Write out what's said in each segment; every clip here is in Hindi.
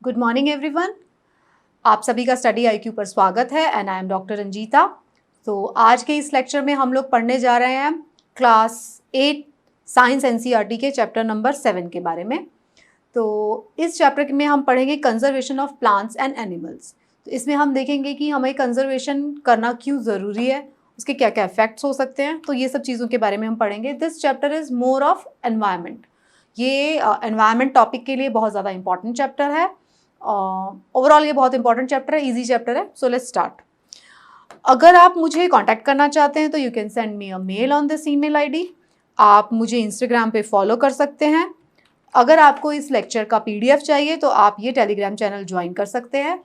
Good morning everyone. आप सभी का स्टडी आईक्यू पर स्वागत है and I am doctor Ranjita. तो आज के इस लेक्चर में हम लोग पढ़ने जा रहे हैं क्लास 8 साइंस एनसीईआरटी के चैप्टर नंबर 7 के बारे में। तो इस चैप्टर में हम पढ़ेंगे conservation of plants and animals. तो इसमें हम देखेंगे कि हमें कंजर्वेशन करना क्यों ज़रूरी है, उसके क्या क्या इफेक्ट्स हो सकते हैं। तो ये सब चीज़ों के बारे में हम पढ़ेंगे। This chapter is more of environment. ये एनवायरनमेंट टॉपिक के लिए बहुत ज़्यादा इंपॉर्टेंट चैप्टर है। ओवरऑल ये बहुत इंपॉर्टेंट चैप्टर है, इजी चैप्टर है। So let's start. अगर आप मुझे कांटेक्ट करना चाहते हैं तो you can send me a mail on this email ID. आप मुझे इंस्टाग्राम पे फॉलो कर सकते हैं। अगर आपको इस लेक्चर का पीडीएफ चाहिए तो आप ये टेलीग्राम चैनल ज्वाइन कर सकते हैं।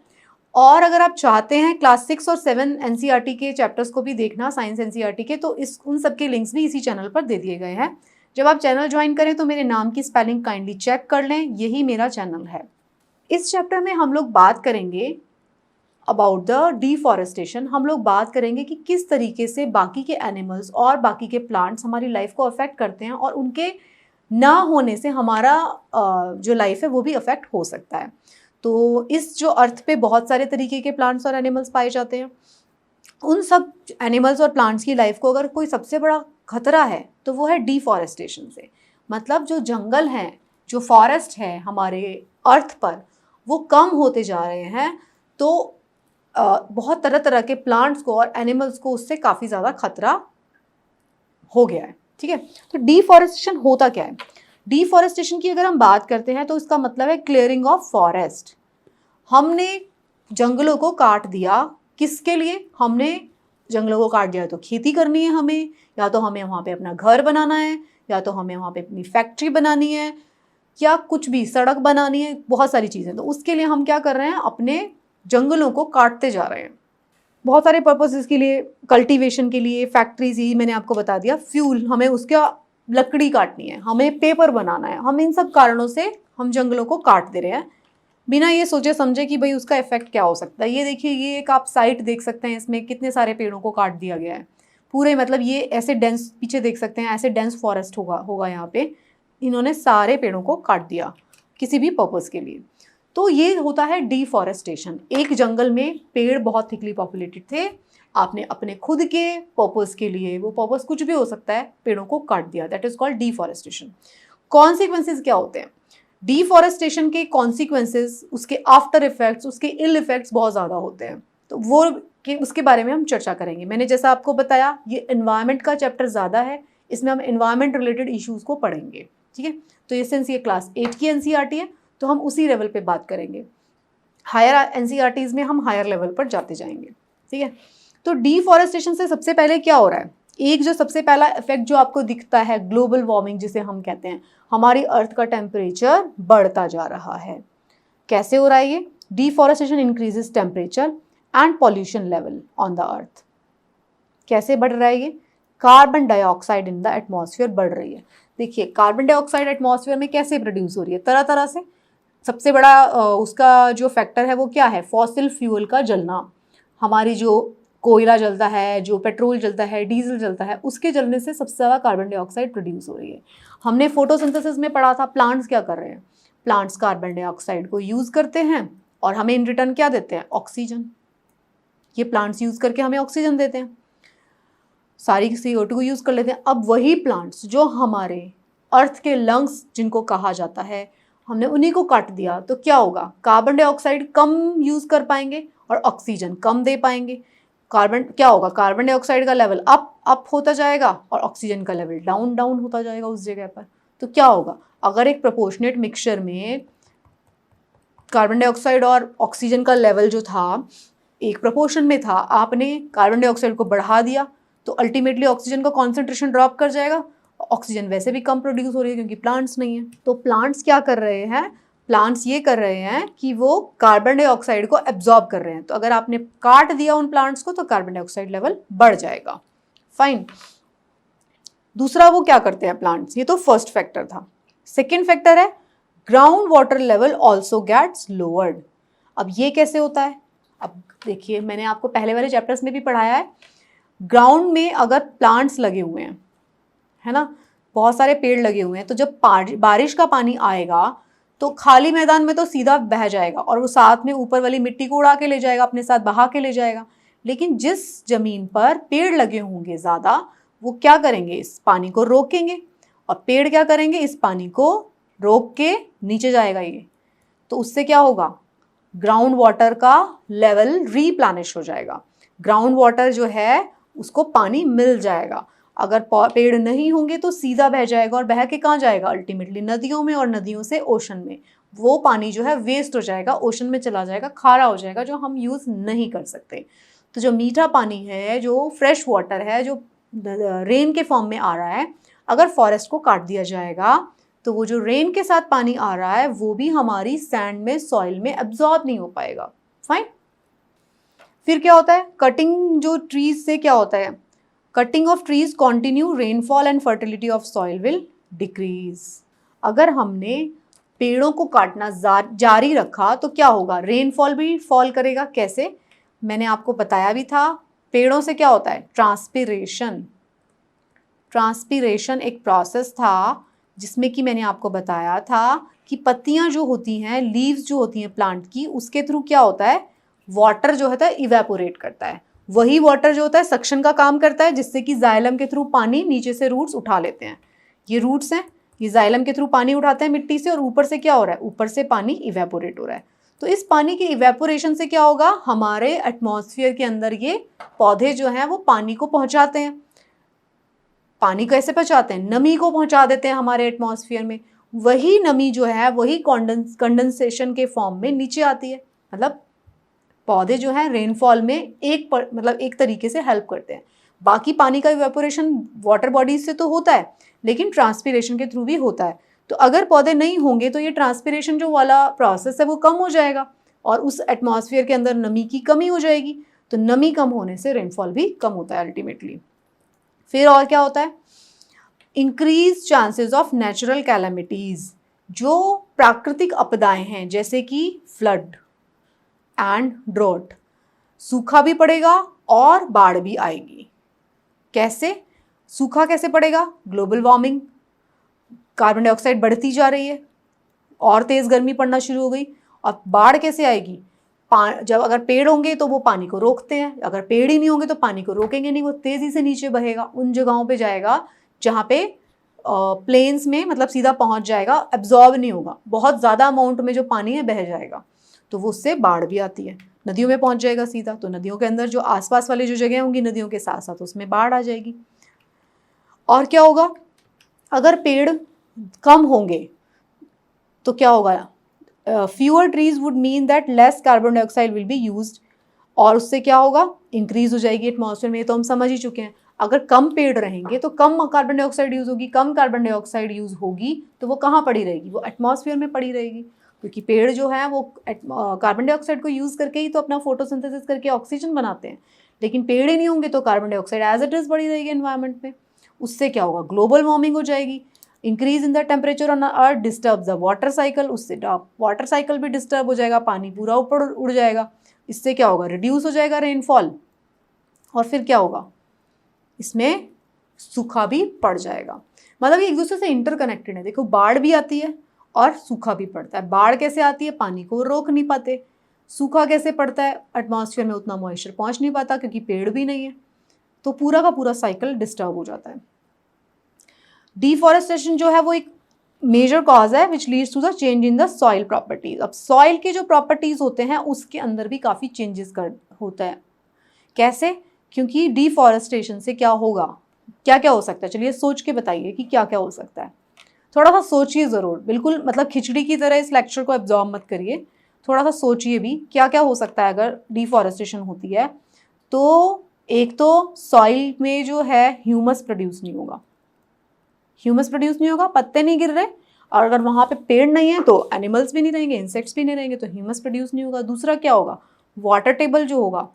और अगर आप चाहते हैं क्लास 6 और 7 एनसीईआरटी के चैप्टर्स को भी देखना, साइंस एनसीईआरटी के, तो उन सब के लिंक्स भी इसी चैनल पर दे दिए गए हैं। जब आप चैनल ज्वाइन करें तो मेरे नाम की स्पेलिंग काइंडली चेक कर लें, यही मेरा चैनल है। इस चैप्टर में हम लोग बात करेंगे अबाउट द डिफॉरेस्टेशन। हम लोग बात करेंगे कि किस तरीके से बाकी के एनिमल्स और बाकी के प्लांट्स हमारी लाइफ को अफेक्ट करते हैं और उनके ना होने से हमारा जो लाइफ है वो भी अफेक्ट हो सकता है। तो इस जो अर्थ पे बहुत सारे तरीके के प्लांट्स और एनिमल्स पाए जाते हैं। उन सब एनिमल्स और प्लांट्स की लाइफ को अगर कोई सबसे बड़ा खतरा है तो वो है डिफॉरेस्टेशन से। मतलब जो जंगल हैं, जो फॉरेस्ट है हमारे अर्थ पर, वो कम होते जा रहे हैं। तो बहुत तरह तरह के प्लांट्स को और एनिमल्स को उससे काफ़ी ज़्यादा खतरा हो गया है। ठीक है, तो डिफॉरेस्टेशन होता क्या है? डिफॉरेस्टेशन की अगर हम बात करते हैं तो इसका मतलब है क्लियरिंग ऑफ फॉरेस्ट। हमने जंगलों को काट दिया। किसके लिए? हमने जंगलों को काट दिया तो खेती करनी है हमें, या तो हमें वहाँ पे अपना घर बनाना है, या तो हमें वहाँ पे अपनी फैक्ट्री बनानी है, या कुछ भी सड़क बनानी है, बहुत सारी चीज़ें। तो उसके लिए हम क्या कर रहे हैं? अपने जंगलों को काटते जा रहे हैं बहुत सारे पर्पसेस के लिए, कल्टीवेशन के लिए, फैक्ट्रीज, ही मैंने आपको बता दिया, फ्यूल, हमें उसका लकड़ी काटनी है, हमें पेपर बनाना है। हम इन सब कारणों से हम जंगलों को काट दे रहे हैं बिना ये सोचे समझे कि भाई उसका इफेक्ट क्या हो सकता है। ये देखिए, ये एक आप साइट देख सकते हैं, इसमें कितने सारे पेड़ों को काट दिया गया है पूरे। मतलब ये ऐसे डेंस, पीछे देख सकते हैं, ऐसे डेंस फॉरेस्ट होगा यहाँ पे। इन्होंने सारे पेड़ों को काट दिया किसी भी पर्पस के लिए। तो ये होता है डिफॉरेस्टेशन। एक जंगल में पेड़ बहुत थिकली पॉपुलेटेड थे, आपने अपने खुद के पर्पस के लिए, वो पर्पस कुछ भी हो सकता है, पेड़ों को काट दिया। That is called deforestation. Consequences क्या होते हैं डिफॉरेस्टेशन के? कॉन्सिक्वेंसेज, उसके आफ्टर इफेक्ट्स, उसके इल इफेक्ट्स बहुत ज़्यादा होते हैं। तो वो उसके बारे में हम चर्चा करेंगे। मैंने जैसा आपको बताया, ये एनवायरनमेंट का चैप्टर ज़्यादा है, इसमें हम एनवायरनमेंट रिलेटेड इश्यूज़ को पढ़ेंगे। ठीक है, तो ये सिंस ये क्लास 8 की एनसीईआरटी है तो हम उसी लेवल पे बात करेंगे। हायर एनसीईआरटीज़ में हम हायर लेवल पर जाते जाएंगे। ठीक है, तो डिफॉरेस्टेशन से सबसे पहले क्या हो रहा है? एक जो सबसे पहला इफेक्ट जो आपको दिखता है, ग्लोबल वार्मिंग जिसे हम कहते हैं, हमारी अर्थ का टेम्परेचर बढ़ता जा रहा है। कैसे हो रहा है ये? Deforestation increases temperature and pollution level on the अर्थ। कैसे बढ़ रहा है ये? Carbon dioxide in the atmosphere बढ़ रही है। देखिए, कार्बन डाइऑक्साइड एटमॉस्फेयर में कैसे प्रोड्यूस हो रही है? तरह तरह से। सबसे बड़ा उसका जो फैक्टर है वो क्या है? फॉसिल फ्यूल का जलना। हमारी जो कोयला जलता है, जो पेट्रोल जलता है, डीजल जलता है, उसके जलने से सबसे ज़्यादा कार्बन डाइऑक्साइड प्रोड्यूस हो रही है। हमने फोटोसिंथेसिस में पढ़ा था, प्लांट्स क्या कर रहे हैं? प्लांट्स कार्बन डाइऑक्साइड को यूज़ करते हैं और हमें इन रिटर्न क्या देते हैं? ऑक्सीजन। ये प्लांट्स यूज़ करके हमें ऑक्सीजन देते हैं, सारी CO2 को यूज़ कर लेते हैं। अब वही प्लांट्स जो हमारे अर्थ के लंग्स जिनको कहा जाता है, हमने उन्हीं को काट दिया तो क्या होगा? कार्बन डाइऑक्साइड कम यूज़ कर पाएंगे और ऑक्सीजन कम दे पाएंगे। कार्बन क्या होगा? कार्बन डाइऑक्साइड का लेवल अप होता जाएगा और ऑक्सीजन का लेवल डाउन डाउन होता जाएगा उस जगह पर। तो क्या होगा? अगर एक प्रोपोर्शनेट मिक्सचर में कार्बन डाइऑक्साइड और ऑक्सीजन का लेवल जो था एक प्रोपोर्शन में था, आपने कार्बन डाइऑक्साइड को बढ़ा दिया तो अल्टीमेटली ऑक्सीजन का कॉन्सेंट्रेशन ड्रॉप कर जाएगा। ऑक्सीजन वैसे भी कम प्रोड्यूस हो रही है क्योंकि प्लांट्स नहीं है। तो प्लांट्स क्या कर रहे हैं? प्लांट्स ये कर रहे हैं कि वो कार्बन डाइऑक्साइड को एब्जॉर्ब कर रहे हैं। तो अगर आपने काट दिया उन प्लांट्स को तो कार्बन डाइऑक्साइड लेवल बढ़ जाएगा। फाइन। दूसरा वो क्या करते हैं प्लांट्स? ये तो फर्स्ट फैक्टर था। सेकेंड फैक्टर है ground water level also gets lowered. अब ये कैसे होता है? अब देखिए, मैंने आपको पहले वाले चैप्टर्स में भी पढ़ाया है, ग्राउंड में अगर प्लांट्स लगे हुए हैं, है ना, बहुत सारे पेड़ लगे हुए हैं, तो जब बारिश का पानी आएगा तो खाली मैदान में तो सीधा बह जाएगा और वो साथ में ऊपर वाली मिट्टी को उड़ा के ले जाएगा, अपने साथ बहा के ले जाएगा। लेकिन जिस जमीन पर पेड़ लगे होंगे ज़्यादा, वो क्या करेंगे, इस पानी को रोकेंगे, और पेड़ क्या करेंगे, इस पानी को रोक के नीचे जाएगा ये। तो उससे क्या होगा, ग्राउंड वाटर का लेवल रीप्लेनिश हो जाएगा, ग्राउंड वाटर जो है उसको पानी मिल जाएगा। अगर पेड़ नहीं होंगे तो सीधा बह जाएगा, और बह के कहाँ जाएगा, अल्टीमेटली नदियों में, और नदियों से ओशन में। वो पानी जो है वेस्ट हो जाएगा, ओशन में चला जाएगा, खारा हो जाएगा, जो हम यूज़ नहीं कर सकते। तो जो मीठा पानी है, जो फ्रेश वाटर है, जो रेन के फॉर्म में आ रहा है, अगर फॉरेस्ट को काट दिया जाएगा तो वो जो रेन के साथ पानी आ रहा है वो भी हमारी सैंड में, सॉइल में एब्जॉर्ब नहीं हो पाएगा। फाइन। फिर क्या होता है, कटिंग जो ट्रीज से क्या होता है, cutting of trees continue rainfall and fertility of soil will decrease. अगर हमने पेड़ों को काटना जारी रखा तो क्या होगा, रेनफॉल भी फॉल करेगा। कैसे, मैंने आपको बताया भी था, पेड़ों से क्या होता है, ट्रांसपिरेशन। ट्रांसपिरेशन एक प्रोसेस था जिसमें कि मैंने आपको बताया था कि पत्तियां जो होती हैं, लीव्स जो होती हैं प्लांट की, उसके थ्रू क्या होता है, वाटर जो होता है इवेपोरेट करता है। वही वाटर जो होता है सक्शन का काम करता है, जिससे कि जाइलम के थ्रू पानी नीचे से रूट्स उठा लेते हैं। ये रूट्स हैं, ये जाइलम के थ्रू पानी उठाते हैं मिट्टी से, और ऊपर से क्या हो रहा है, ऊपर से पानी इवेपोरेट हो रहा है। तो इस पानी के इवेपोरेशन से क्या होगा, हमारे एटमॉस्फेयर के अंदर ये पौधे जो हैं वो पानी को पहुंचाते हैं। पानी कैसे पहुंचाते हैं, नमी को पहुंचा देते हैं हमारे एटमॉस्फेयर में। वही नमी जो है वही कंडेंसेशन के फॉर्म में नीचे आती है। मतलब पौधे जो हैं रेनफॉल में एक तरीके से हेल्प करते हैं। बाकी पानी का इवेपोरेशन वाटर बॉडीज से तो होता है, लेकिन ट्रांसपिरेशन के थ्रू भी होता है। तो अगर पौधे नहीं होंगे तो ये ट्रांसपिरेशन जो वाला प्रोसेस है वो कम हो जाएगा, और उस एटमॉस्फेयर के अंदर नमी की कमी हो जाएगी। तो नमी कम होने से रेनफॉल भी कम होता है अल्टीमेटली। फिर और क्या होता है, increase chances of natural calamities. जो प्राकृतिक आपदाएं हैं जैसे कि फ्लड एंड ड्रॉट, सूखा भी पड़ेगा और बाढ़ भी आएगी। कैसे, सूखा कैसे पड़ेगा, ग्लोबल वार्मिंग, कार्बन डाइऑक्साइड बढ़ती जा रही है और तेज गर्मी पड़ना शुरू हो गई। और बाढ़ कैसे आएगी, जब अगर पेड़ होंगे तो वो पानी को रोकते हैं, अगर पेड़ ही नहीं होंगे तो पानी को रोकेंगे नहीं, वो तेजी से नीचे बहेगा, उन जगहों पे जाएगा जहाँ पे प्लेन्स में मतलब सीधा पहुँच जाएगा, एब्जॉर्ब नहीं होगा, बहुत ज़्यादा अमाउंट में जो पानी है बह जाएगा। तो वो उससे बाढ़ भी आती है, नदियों में पहुँच जाएगा सीधा, तो नदियों के अंदर जो आसपास वाली जो जगह होंगी नदियों के साथ साथ उसमें बाढ़ आ जाएगी। और क्या होगा, अगर पेड़ कम होंगे तो क्या होगा, fewer trees would mean that less carbon dioxide will be used, और उससे क्या होगा, इंक्रीज हो जाएगी एटमॉस्फेयर में। ये तो हम समझ ही चुके हैं, अगर कम पेड़ रहेंगे तो कम कार्बन डाइऑक्साइड यूज होगी, कम कार्बन डाइऑक्साइड यूज होगी तो वो कहाँ पड़ी रहेगी, वो एटमॉस्फेयर में पड़ी रहेगी। क्योंकि पेड़ जो है वो कार्बन डाइऑक्साइड को यूज करके ही तो अपना फोटोसिंथेसिस करके ऑक्सीजन बनाते हैं, लेकिन पेड़ ही नहीं होंगे तो carbon dioxide as it is पड़ी रहेगी एनवायरनमेंट में। उससे क्या होगा, ग्लोबल वार्मिंग हो जाएगी, increase in the temperature on earth disturb the water cycle, उससे वाटर साइकिल भी डिस्टर्ब हो जाएगा, पानी पूरा ऊपर उड़ जाएगा। इससे क्या होगा, रिड्यूस हो जाएगा रेनफॉल, और फिर क्या होगा, इसमें सूखा भी पड़ जाएगा। मतलब ये एक दूसरे से इंटरकनेक्टेड है। देखो, बाढ़ भी आती है और सूखा भी पड़ता है। बाढ़ कैसे आती है, पानी को रोक नहीं पाते। सूखा कैसे पड़ता है, एटमॉस्फेयर में उतना मॉइस्चर पहुंच नहीं पाता क्योंकि पेड़ भी नहीं है, तो पूरा का पूरा साइकिल डिस्टर्ब हो जाता है। डिफॉरेस्टेशन जो है वो एक मेजर कॉज है which leads to the change in the soil properties. अब सॉइल के जो प्रॉपर्टीज होते हैं उसके अंदर भी काफ़ी चेंजेस होता है। कैसे, क्योंकि डिफॉरेस्टेशन से क्या होगा, क्या क्या हो सकता है, चलिए सोच के बताइए कि क्या क्या हो सकता है। थोड़ा सा सोचिए ज़रूर, बिल्कुल मतलब खिचड़ी की तरह इस लेक्चर को एब्जॉर्ब मत करिए, थोड़ा सा सोचिए भी क्या क्या हो सकता है अगर डिफॉरेस्टेशन होती है। तो एक तो सॉइल में जो है ह्यूमस प्रोड्यूस नहीं होगा, ह्यूमस प्रोड्यूस नहीं होगा, पत्ते नहीं गिर रहे, और अगर वहाँ पे पेड़ नहीं है तो एनिमल्स भी नहीं रहेंगे, इंसेक्ट्स भी नहीं रहेंगे, तो ह्यूमस प्रोड्यूस नहीं होगा। दूसरा क्या होगा, वाटर टेबल जो होगा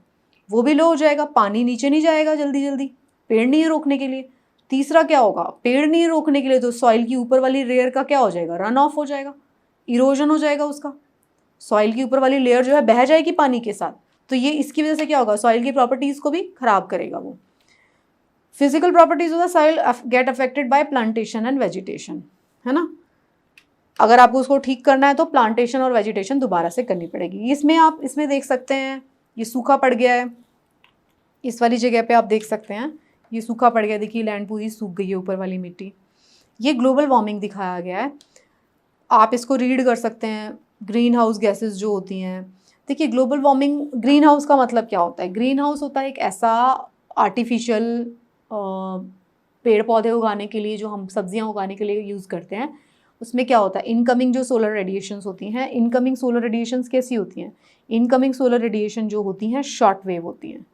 वो भी लो हो जाएगा, पानी नीचे नहीं जाएगा जल्दी जल्दी, पेड़ नहीं है रोकने के लिए। तीसरा क्या होगा, पेड़ नहीं है रोकने के लिए तो सॉइल की ऊपर वाली लेयर का क्या हो जाएगा, रन ऑफ हो जाएगा, इरोजन हो जाएगा उसका, सॉइल की ऊपर वाली लेयर जो है बह जाएगी पानी के साथ। तो ये इसकी वजह से क्या होगा, सॉइल की प्रॉपर्टीज़ को भी खराब करेगा वो। Physical properties of the soil get affected by plantation and vegetation, है ना। अगर आपको उसको ठीक करना है तो प्लांटेशन और वेजिटेशन दोबारा से करनी पड़ेगी। इसमें आप इसमें देख सकते हैं ये सूखा पड़ गया है, इस वाली जगह पे आप देख सकते हैं ये सूखा पड़ गया, देखिए लैंड पूरी सूख गई है, ऊपर वाली मिट्टी। ये ग्लोबल वार्मिंग दिखाया गया है, आप इसको रीड कर सकते हैं। ग्रीन हाउस गैसेस जो होती हैं, देखिए ग्लोबल वार्मिंग, ग्रीन हाउस का मतलब क्या होता है? ग्रीन हाउस होता है एक ऐसा आर्टिफिशियल पेड़ पौधे उगाने के लिए जो हम सब्जियां उगाने के लिए यूज़ करते हैं। उसमें क्या होता है, इनकमिंग जो सोलर रेडिएशंस होती हैं, इनकमिंग सोलर रेडिएशंस कैसी होती हैं? इनकमिंग सोलर रेडिएशन जो होती हैं शॉर्ट वेव होती हैं,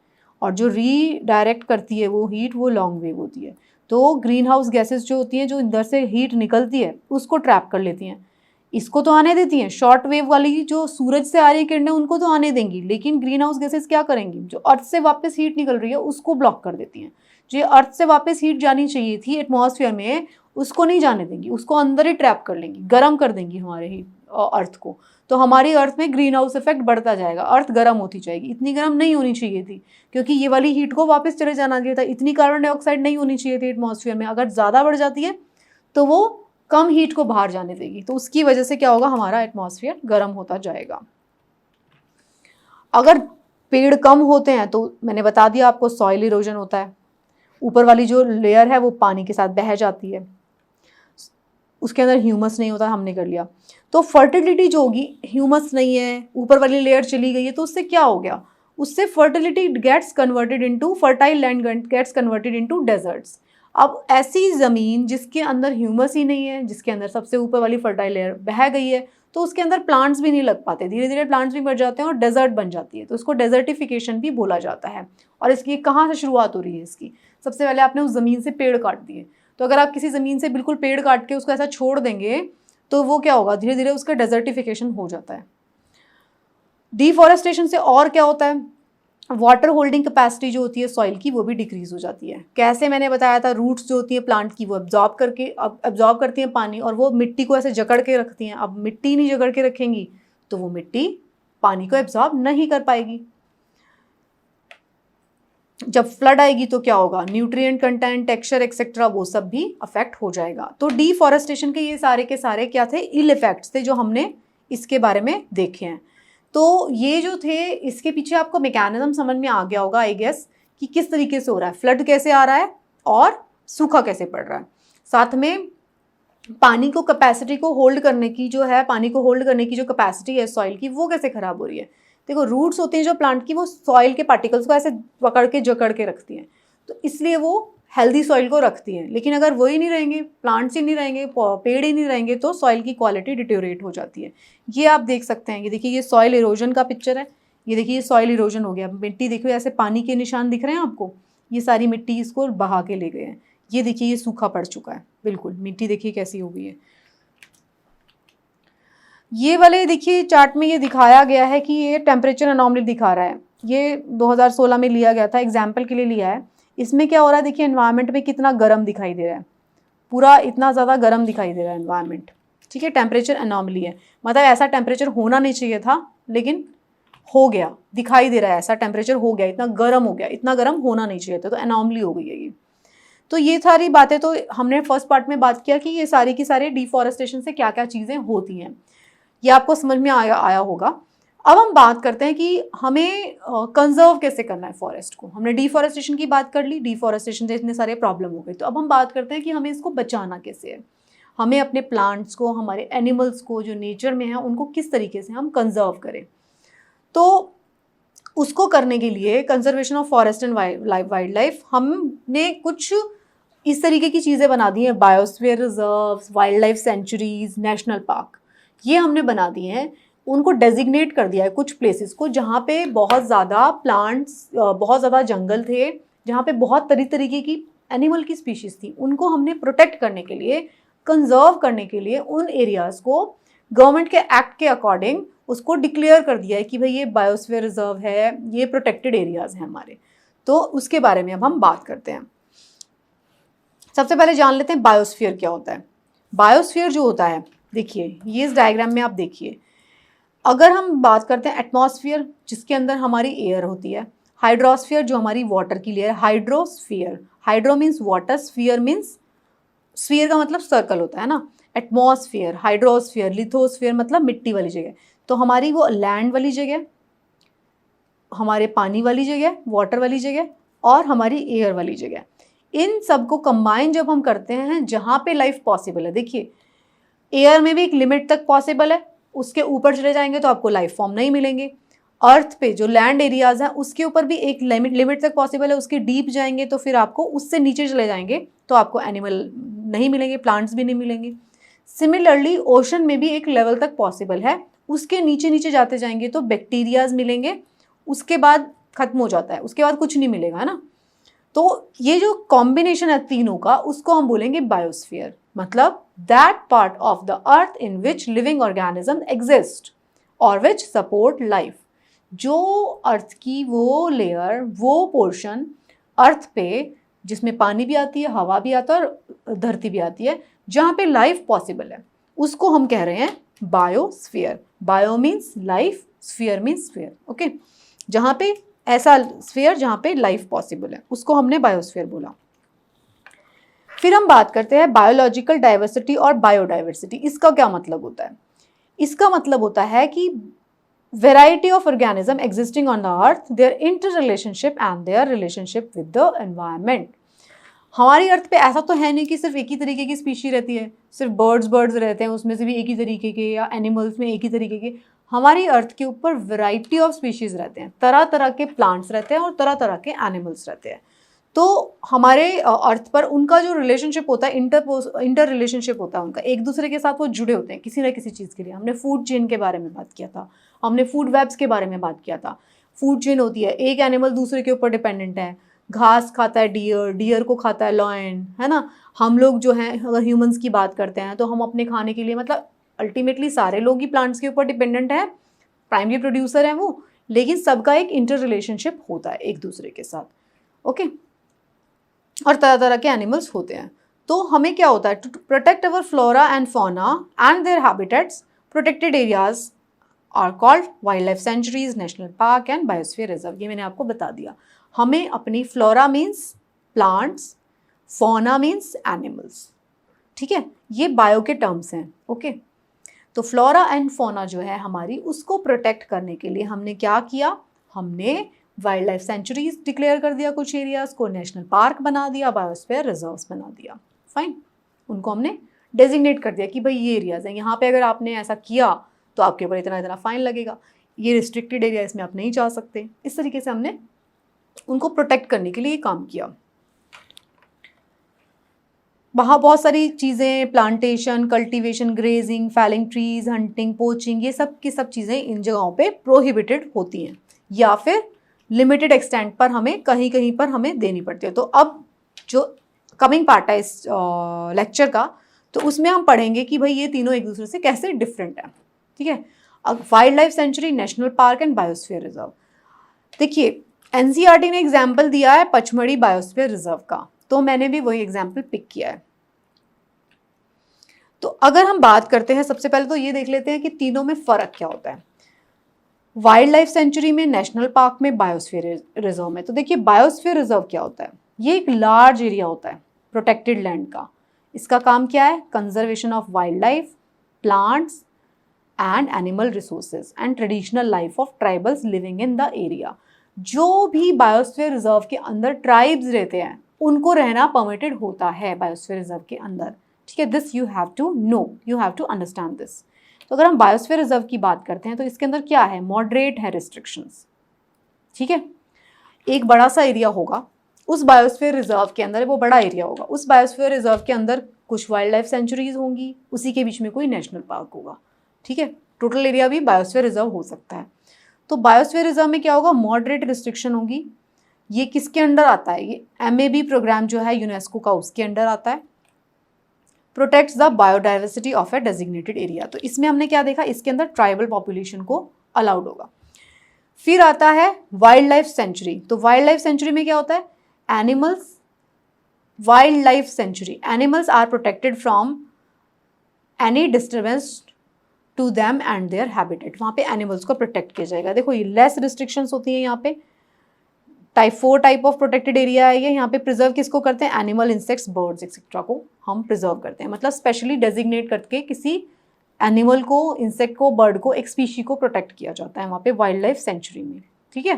और जो रीडायरेक्ट करती है वो हीट वो लॉन्ग वेव होती है। तो ग्रीन हाउस गैसेस जो होती हैं जो इधर से हीट निकलती है उसको ट्रैप कर लेती हैं, इसको तो आने देती हैं। शॉर्ट वेव वाली जो सूरज से आ रही किरणें उनको तो आने देंगी, लेकिन ग्रीन हाउस गैसेस क्या करेंगी? जो अर्थ से वापस हीट निकल रही है उसको ब्लॉक कर देती हैं। जो अर्थ से वापस हीट जानी चाहिए थी एटमॉस्फेयर में उसको नहीं जाने देंगी, उसको अंदर ही ट्रैप कर लेंगी, गर्म कर देंगी हमारे ही अर्थ को। तो हमारी अर्थ में ग्रीन हाउस इफेक्ट बढ़ता जाएगा, अर्थ गर्म होती जाएगी। इतनी गर्म नहीं होनी चाहिए थी क्योंकि ये वाली हीट को वापस चले जाना चाहिए था। इतनी कार्बन डाइऑक्साइड नहीं होनी चाहिए थी एटमॉस्फेयर में, अगर ज़्यादा बढ़ जाती है तो वो कम हीट को बाहर जाने देगी, तो उसकी वजह से क्या होगा, हमारा एटमॉस्फेयर गर्म होता जाएगा। अगर पेड़ कम होते हैं तो मैंने बता दिया आपको सॉइल इरोजन होता है, ऊपर वाली जो लेयर है वो पानी के साथ बह जाती है, उसके अंदर ह्यूमस नहीं होता, हमने कर लिया। तो फर्टिलिटी जो होगी, ह्यूमस नहीं है, ऊपर वाली लेयर चली गई है, तो उससे क्या हो गया? उससे fertility gets converted into, fertile land gets converted into deserts. अब ऐसी ज़मीन जिसके अंदर ह्यूमस ही नहीं है, जिसके अंदर सबसे ऊपर वाली फर्टाइल लेयर बह गई है, तो उसके अंदर प्लांट्स भी नहीं लग पाते, धीरे धीरे प्लांट्स भी मर जाते हैं और डेजर्ट बन जाती है, तो उसको डेजर्टिफिकेशन भी बोला जाता है। और इसकी कहाँ से शुरुआत हो रही है इसकी? सबसे पहले आपने उस ज़मीन से पेड़ काट दिए। तो अगर आप किसी ज़मीन से बिल्कुल पेड़ काट के उसको ऐसा छोड़ देंगे तो वो क्या होगा, धीरे धीरे उसका डेजर्टिफिकेशन हो जाता है। डिफॉरेस्टेशन से और क्या होता है, वाटर होल्डिंग कैपेसिटी जो होती है सॉइल की वो भी डिक्रीज हो जाती है। कैसे? मैंने बताया था, रूट्स जो होती है प्लांट की वो एब्जॉर्ब करती हैं पानी और वो मिट्टी को ऐसे जकड़ के रखती हैं। अब मिट्टी नहीं जकड़ के रखेंगी तो वो मिट्टी पानी को एब्जॉर्ब नहीं कर पाएगी। जब फ्लड आएगी तो क्या होगा, न्यूट्रिएंट कंटेंट, टेक्सचर एक्सेट्रा वो सब भी अफेक्ट हो जाएगा। तो डिफॉरेस्टेशन के ये सारे के सारे क्या थे, इल इफेक्ट्स थे जो हमने इसके बारे में देखे हैं। तो ये जो थे इसके पीछे आपको मैकेनिज्म समझ में आ गया होगा आई गेस, कि किस तरीके से हो रहा है, फ्लड कैसे आ रहा है और सूखा कैसे पड़ रहा है। साथ में पानी को कैपेसिटी को होल्ड करने की जो है, पानी को होल्ड करने की जो कैपेसिटी है सॉइल की वो कैसे खराब हो रही है। देखो रूट्स होती हैं जो प्लांट की, वो सॉइल के पार्टिकल्स को ऐसे पकड़ के जकड़ के रखती हैं, तो इसलिए वो हेल्दी सॉइल को रखती हैं। लेकिन अगर वो ही नहीं रहेंगे, प्लांट्स ही नहीं रहेंगे, पेड़ ही नहीं रहेंगे, तो सॉइल की क्वालिटी डिटेरियोरेट हो जाती है। ये आप देख सकते हैं, ये देखिए ये सॉइल इरोजन का पिक्चर है, ये देखिए ये सॉइल इरोजन हो गया। मिट्टी देखिए ऐसे पानी के निशान दिख रहे हैं आपको, ये सारी मिट्टी इसको बहा के ले गए हैं। ये देखिए ये सूखा पड़ चुका है बिल्कुल, मिट्टी देखिए कैसी हो गई है। ये वाले देखिए चार्ट में ये दिखाया गया है कि ये टेम्परेचर अनॉमली दिखा रहा है, ये 2016 में लिया गया था, एग्जाम्पल के लिए लिया है। इसमें क्या हो रहा है, देखिए एनवायरनमेंट में कितना गर्म दिखाई दे रहा है, पूरा इतना ज़्यादा गर्म दिखाई दे रहा है एनवायरनमेंट, ठीक है। टेम्परेचर अनॉमली है, मतलब ऐसा टेम्परेचर होना नहीं चाहिए था लेकिन हो गया, दिखाई दे रहा है ऐसा टेम्परेचर हो गया, इतना गर्म हो गया, इतना गर्म होना नहीं चाहिए था, तो अनॉमली हो गई है ये। तो ये सारी बातें तो हमने फर्स्ट पार्ट में बात किया कि ये सारी की सारी डिफॉरेस्टेशन से क्या क्या चीज़ें होती हैं, ये आपको समझ में आया होगा। अब हम बात करते हैं कि हमें कंजर्व कैसे करना है फॉरेस्ट को। हमने डिफॉरेस्टेशन की बात कर ली, डिफॉरेस्टेशन से इतने सारे प्रॉब्लम हो गए, तो अब हम बात करते हैं कि हमें इसको बचाना कैसे है। हमें अपने प्लांट्स को, हमारे एनिमल्स को जो नेचर में है उनको किस तरीके से हम कंजर्व करें। तो उसको करने के लिए conservation of forest and wild life हमने कुछ इस तरीके की चीज़ें बना दी हैं, biosphere reserves, wild life sanctuaries, national park, ये हमने बना दिए हैं। उनको डेजिग्नेट कर दिया है कुछ प्लेसेस को जहाँ पे बहुत ज़्यादा प्लांट्स, बहुत ज़्यादा जंगल थे, जहाँ पे बहुत तरीके की एनिमल की स्पीशीज़ थी, उनको हमने प्रोटेक्ट करने के लिए, कंजर्व करने के लिए उन एरियाज़ को गवर्नमेंट के एक्ट के अकॉर्डिंग उसको डिक्लेयर कर दिया है कि भाई ये बायोस्फीयर रिजर्व है, ये प्रोटेक्टेड एरियाज़ हैं हमारे। तो उसके बारे में अब हम बात करते हैं। सबसे पहले जान लेते हैं बायोस्फीयर क्या होता है। बायोस्फीयर जो होता है, देखिए ये इस डायग्राम में आप देखिए, अगर हम बात करते हैं एटमॉस्फेयर जिसके अंदर हमारी एयर होती है, हाइड्रोस्फीयर जो हमारी वाटर की layer, hydrosphere, hydro means water, sphere means, sphere का मतलब सर्कल होता है ना, एटमॉस्फेयर, हाइड्रोस्फीयर, लिथोस्फीयर मतलब मिट्टी वाली जगह। तो हमारी वो लैंड वाली जगह, हमारे पानी वाली जगह, वाटर वाली जगह, और हमारी एयर वाली जगह, इन सबको कंबाइन जब हम करते हैं जहाँ पे लाइफ पॉसिबल है। देखिए एयर में भी एक लिमिट तक पॉसिबल है, उसके ऊपर चले जाएंगे तो आपको लाइफ फॉर्म नहीं मिलेंगे। अर्थ पे जो लैंड एरियाज हैं उसके ऊपर भी एक लिमिट तक पॉसिबल है, उसके डीप जाएंगे तो फिर आपको, उससे नीचे चले जाएंगे तो आपको एनिमल नहीं मिलेंगे, प्लांट्स भी नहीं मिलेंगे। सिमिलरली ओशन में भी एक लेवल तक पॉसिबल है, उसके नीचे नीचे जाते जाएंगे तो बैक्टीरियाज मिलेंगे, उसके बाद खत्म हो जाता है, उसके बाद कुछ नहीं मिलेगा, है ना। तो ये जो कॉम्बिनेशन है तीनों का, उसको हम बोलेंगे बायोस्फीयर। मतलब that part of the earth in which living organism exist और विच सपोर्ट लाइफ। जो अर्थ की वो लेयर, वो पोर्शन अर्थ पे जिसमें पानी भी आती है, हवा भी आता है और धरती भी आती है, जहाँ पे लाइफ पॉसिबल है, उसको हम कह रहे हैं biosphere. Bio means life, sphere means sphere, okay. जहाँ पे ऐसा स्फीयर जहाँ पे लाइफ पॉसिबल है, उसको हमने बायोस्फीयर बोला। फिर हम बात करते हैं बायोलॉजिकल डाइवर्सिटी और बायोडाइवर्सिटी। इसका क्या मतलब होता है? इसका मतलब होता है कि variety of organism existing on the earth, their interrelationship and their relationship with the environment. हमारी अर्थ पे ऐसा तो है नहीं कि सिर्फ एक ही तरीके की स्पीशी रहती है, सिर्फ बर्ड्स रहते हैं, उसमें से भी एक ही तरीके के, या एनिमल्स में एक ही तरीके के। हमारी अर्थ के ऊपर वैरायटी ऑफ स्पीशीज़ रहते हैं, तरह तरह के प्लांट्स रहते हैं और तरह तरह के एनिमल्स रहते हैं। तो हमारे अर्थ पर उनका जो रिलेशनशिप होता है, इंटर रिलेशनशिप होता है उनका, एक दूसरे के साथ वो जुड़े होते हैं किसी न किसी चीज़ के लिए। हमने फूड चेन के बारे में बात किया था, हमने फूड वेब्स के बारे में बात किया था। फूड चेन होती है, एक एनिमल दूसरे के ऊपर डिपेंडेंट है, घास खाता है डियर, डियर को खाता है लॉयन, है ना। हम लोग जो हैं, अगर ह्यूमंस की बात करते हैं तो हम अपने खाने के लिए, मतलब अल्टीमेटली सारे लोग ही प्लांट्स के ऊपर डिपेंडेंट हैं, प्राइमरी प्रोड्यूसर हैं वो, लेकिन सबका एक इंटर रिलेशनशिप होता है एक दूसरे के साथ, ओके। और तरह तरह के एनिमल्स होते हैं। तो हमें क्या होता है, to protect our flora and fauna and their habitats, protected areas are called wildlife sanctuaries, national park and biosphere reserve. ये मैंने आपको बता दिया। हमें अपनी flora means plants, fauna means animals, ठीक है, ये बायो के टर्म्स हैं, ओके। तो फ्लोरा एंड फौना जो है हमारी, उसको प्रोटेक्ट करने के लिए हमने क्या किया, हमने वाइल्ड लाइफ सेंचुरीज डिक्लेयर कर दिया, कुछ एरियाज को नेशनल पार्क बना दिया, बायोस्फीयर रिजर्व्स बना दिया, फाइन। उनको हमने डेजिग्नेट कर दिया कि भाई ये एरियाज हैं, यहाँ पे अगर आपने ऐसा किया तो आपके ऊपर इतना इतना फाइन लगेगा, ये रिस्ट्रिक्टेड एरिया, इसमें आप नहीं जा सकते। इस तरीके से हमने उनको प्रोटेक्ट करने के लिए काम किया। वहाँ बहुत सारी चीज़ें, plantation, cultivation, grazing, falling trees, hunting, poaching, ये सब की सब चीज़ें इन जगहों पे प्रोहिबिटेड होती हैं, या फिर लिमिटेड एक्सटेंट पर हमें कहीं कहीं पर हमें देनी पड़ती है। तो अब जो कमिंग पार्ट है इस लेक्चर का, तो उसमें हम पढ़ेंगे कि भाई ये तीनों एक दूसरे से कैसे डिफरेंट है, ठीक है। अब wild life sanctuary, national park and biosphere reserve. देखिए एनसीईआरटी ने एग्जाम्पल दिया है पचमढ़ी बायोस्फीयर रिजर्व का, तो मैंने भी वही एग्जाम्पल पिक किया है। तो अगर हम बात करते हैं, सबसे पहले तो ये देख लेते हैं कि तीनों में फ़र्क क्या होता है, वाइल्ड लाइफ सेंचुरी में, नेशनल पार्क में, बायोस्फीयर रिजर्व में। तो देखिए बायोस्फीयर रिजर्व क्या होता है, ये एक लार्ज एरिया होता है प्रोटेक्टेड लैंड का। इसका काम क्या है, conservation of wild life, plants and animal resources and traditional life of tribals living in the area. जो भी बायोस्फीयर रिजर्व के अंदर ट्राइब्स रहते हैं उनको रहना परमिटेड होता है बायोस्फीयर रिजर्व के अंदर, ठीक है। This you have to know, you have to understand this. तो अगर हम बायोस्फीयर रिजर्व की बात करते हैं तो इसके अंदर क्या है, मॉडरेट है रिस्ट्रिक्शंस, ठीक है। एक बड़ा सा एरिया होगा उस बायोस्फीयर रिजर्व के अंदर, वो बड़ा एरिया होगा, उस बायोस्फीयर रिजर्व के अंदर कुछ वाइल्ड लाइफ सेंचुरीज होंगी, उसी के बीच में कोई नेशनल पार्क होगा, ठीक है। टोटल एरिया भी बायोस्फीयर रिजर्व हो सकता है। तो बायोस्फीयर रिजर्व में क्या होगा, मॉडरेट रिस्ट्रिक्शन होगी। ये किसके अंडर आता है, ये MAB प्रोग्राम जो है यूनेस्को का, उसके अंडर आता है। Protects the biodiversity of A designated area. तो इसमें हमने क्या देखा, इसके अंदर ट्राइबल पॉपुलेशन को अलाउड होगा। फिर आता है वाइल्ड लाइफ सेंचुरी। तो वाइल्ड लाइफ सेंचुरी में क्या होता है, animals, wildlife sanctuary, animals are protected from any disturbance to them and their habitat. वहाँ पे एनिमल्स को प्रोटेक्ट किया जाएगा। देखो ये लेस रिस्ट्रिक्शंस होती हैं यहाँ पे, type 4 type of protected area है ये। यहाँ पे प्रिजर्व किसको करते हैं? एनिमल, इंसेक्ट्स, बर्ड्स एक्सेट्रा को हम प्रिजर्व करते हैं, मतलब स्पेशली डेजिग्नेट करके किसी एनिमल को, इंसेक्ट को, बर्ड को, एक स्पीशी को प्रोटेक्ट किया जाता है वहाँ पे वाइल्ड लाइफ सेंचुरी में, ठीक है।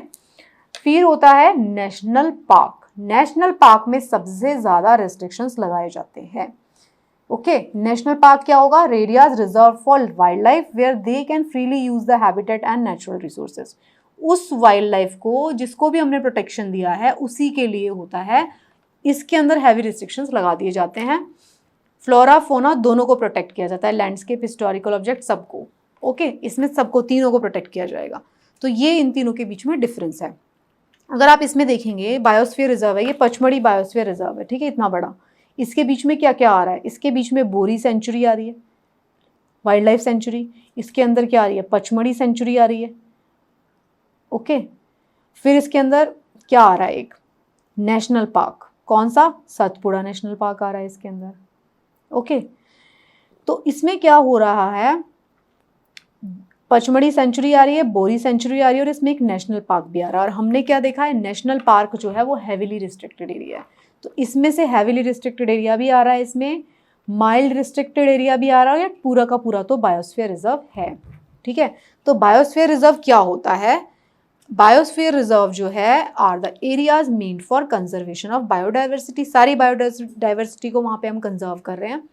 फिर होता है नेशनल पार्क। नेशनल पार्क में सबसे ज़्यादा रेस्ट्रिक्शंस लगाए जाते हैं। ओके, नेशनल पार्क क्या होगा? Areas reserve for wildlife where they can freely use the habitat and natural resources. उस वाइल्ड लाइफ को जिसको भी हमने प्रोटेक्शन दिया है उसी के लिए होता है। इसके अंदर हैवी रिस्ट्रिक्शंस लगा दिए जाते हैं। फ्लोरा फोना दोनों को प्रोटेक्ट किया जाता है, लैंडस्केप, हिस्टोरिकल ऑब्जेक्ट, सबको। ओके, इसमें सबको, तीनों को प्रोटेक्ट किया जाएगा। तो ये इन तीनों के बीच में डिफरेंस है। अगर आप इसमें देखेंगे बायोस्फीयर रिजर्व है, ये पचमढ़ी बायोस्फीयर रिजर्व है, ठीक है, इतना बड़ा। इसके बीच में क्या क्या आ रहा है? इसके बीच में बोरी सेंचुरी आ रही है, वाइल्ड लाइफ सेंचुरी। इसके अंदर क्या आ रही है? पचमढ़ी सेंचुरी आ रही है। ओके, फिर इसके अंदर क्या आ रहा है? एक नेशनल पार्क, कौन सा? सतपुड़ा नेशनल पार्क आ रहा है इसके अंदर। ओके, तो इसमें क्या हो रहा है? पचमढ़ी सेंचुरी आ रही है, बोरी सेंचुरी आ रही है, और इसमें एक नेशनल पार्क भी आ रहा है। और हमने क्या देखा है? नेशनल पार्क जो है वो हैविली रिस्ट्रिक्टेड एरिया है। तो इसमें से हैविली रिस्ट्रिक्टेड एरिया भी आ रहा है, इसमें माइल्ड रिस्ट्रिक्टेड एरिया भी आ रहा है, या पूरा का पूरा तो बायोस्फीयर रिजर्व है, ठीक है। तो बायोस्फीयर रिजर्व क्या होता है? बायोस्फीयर रिजर्व जो है are the areas meant for conservation of biodiversity. सारी बायोडाइवर्सिटी को वहाँ पे हम कंजर्व कर रहे हैं।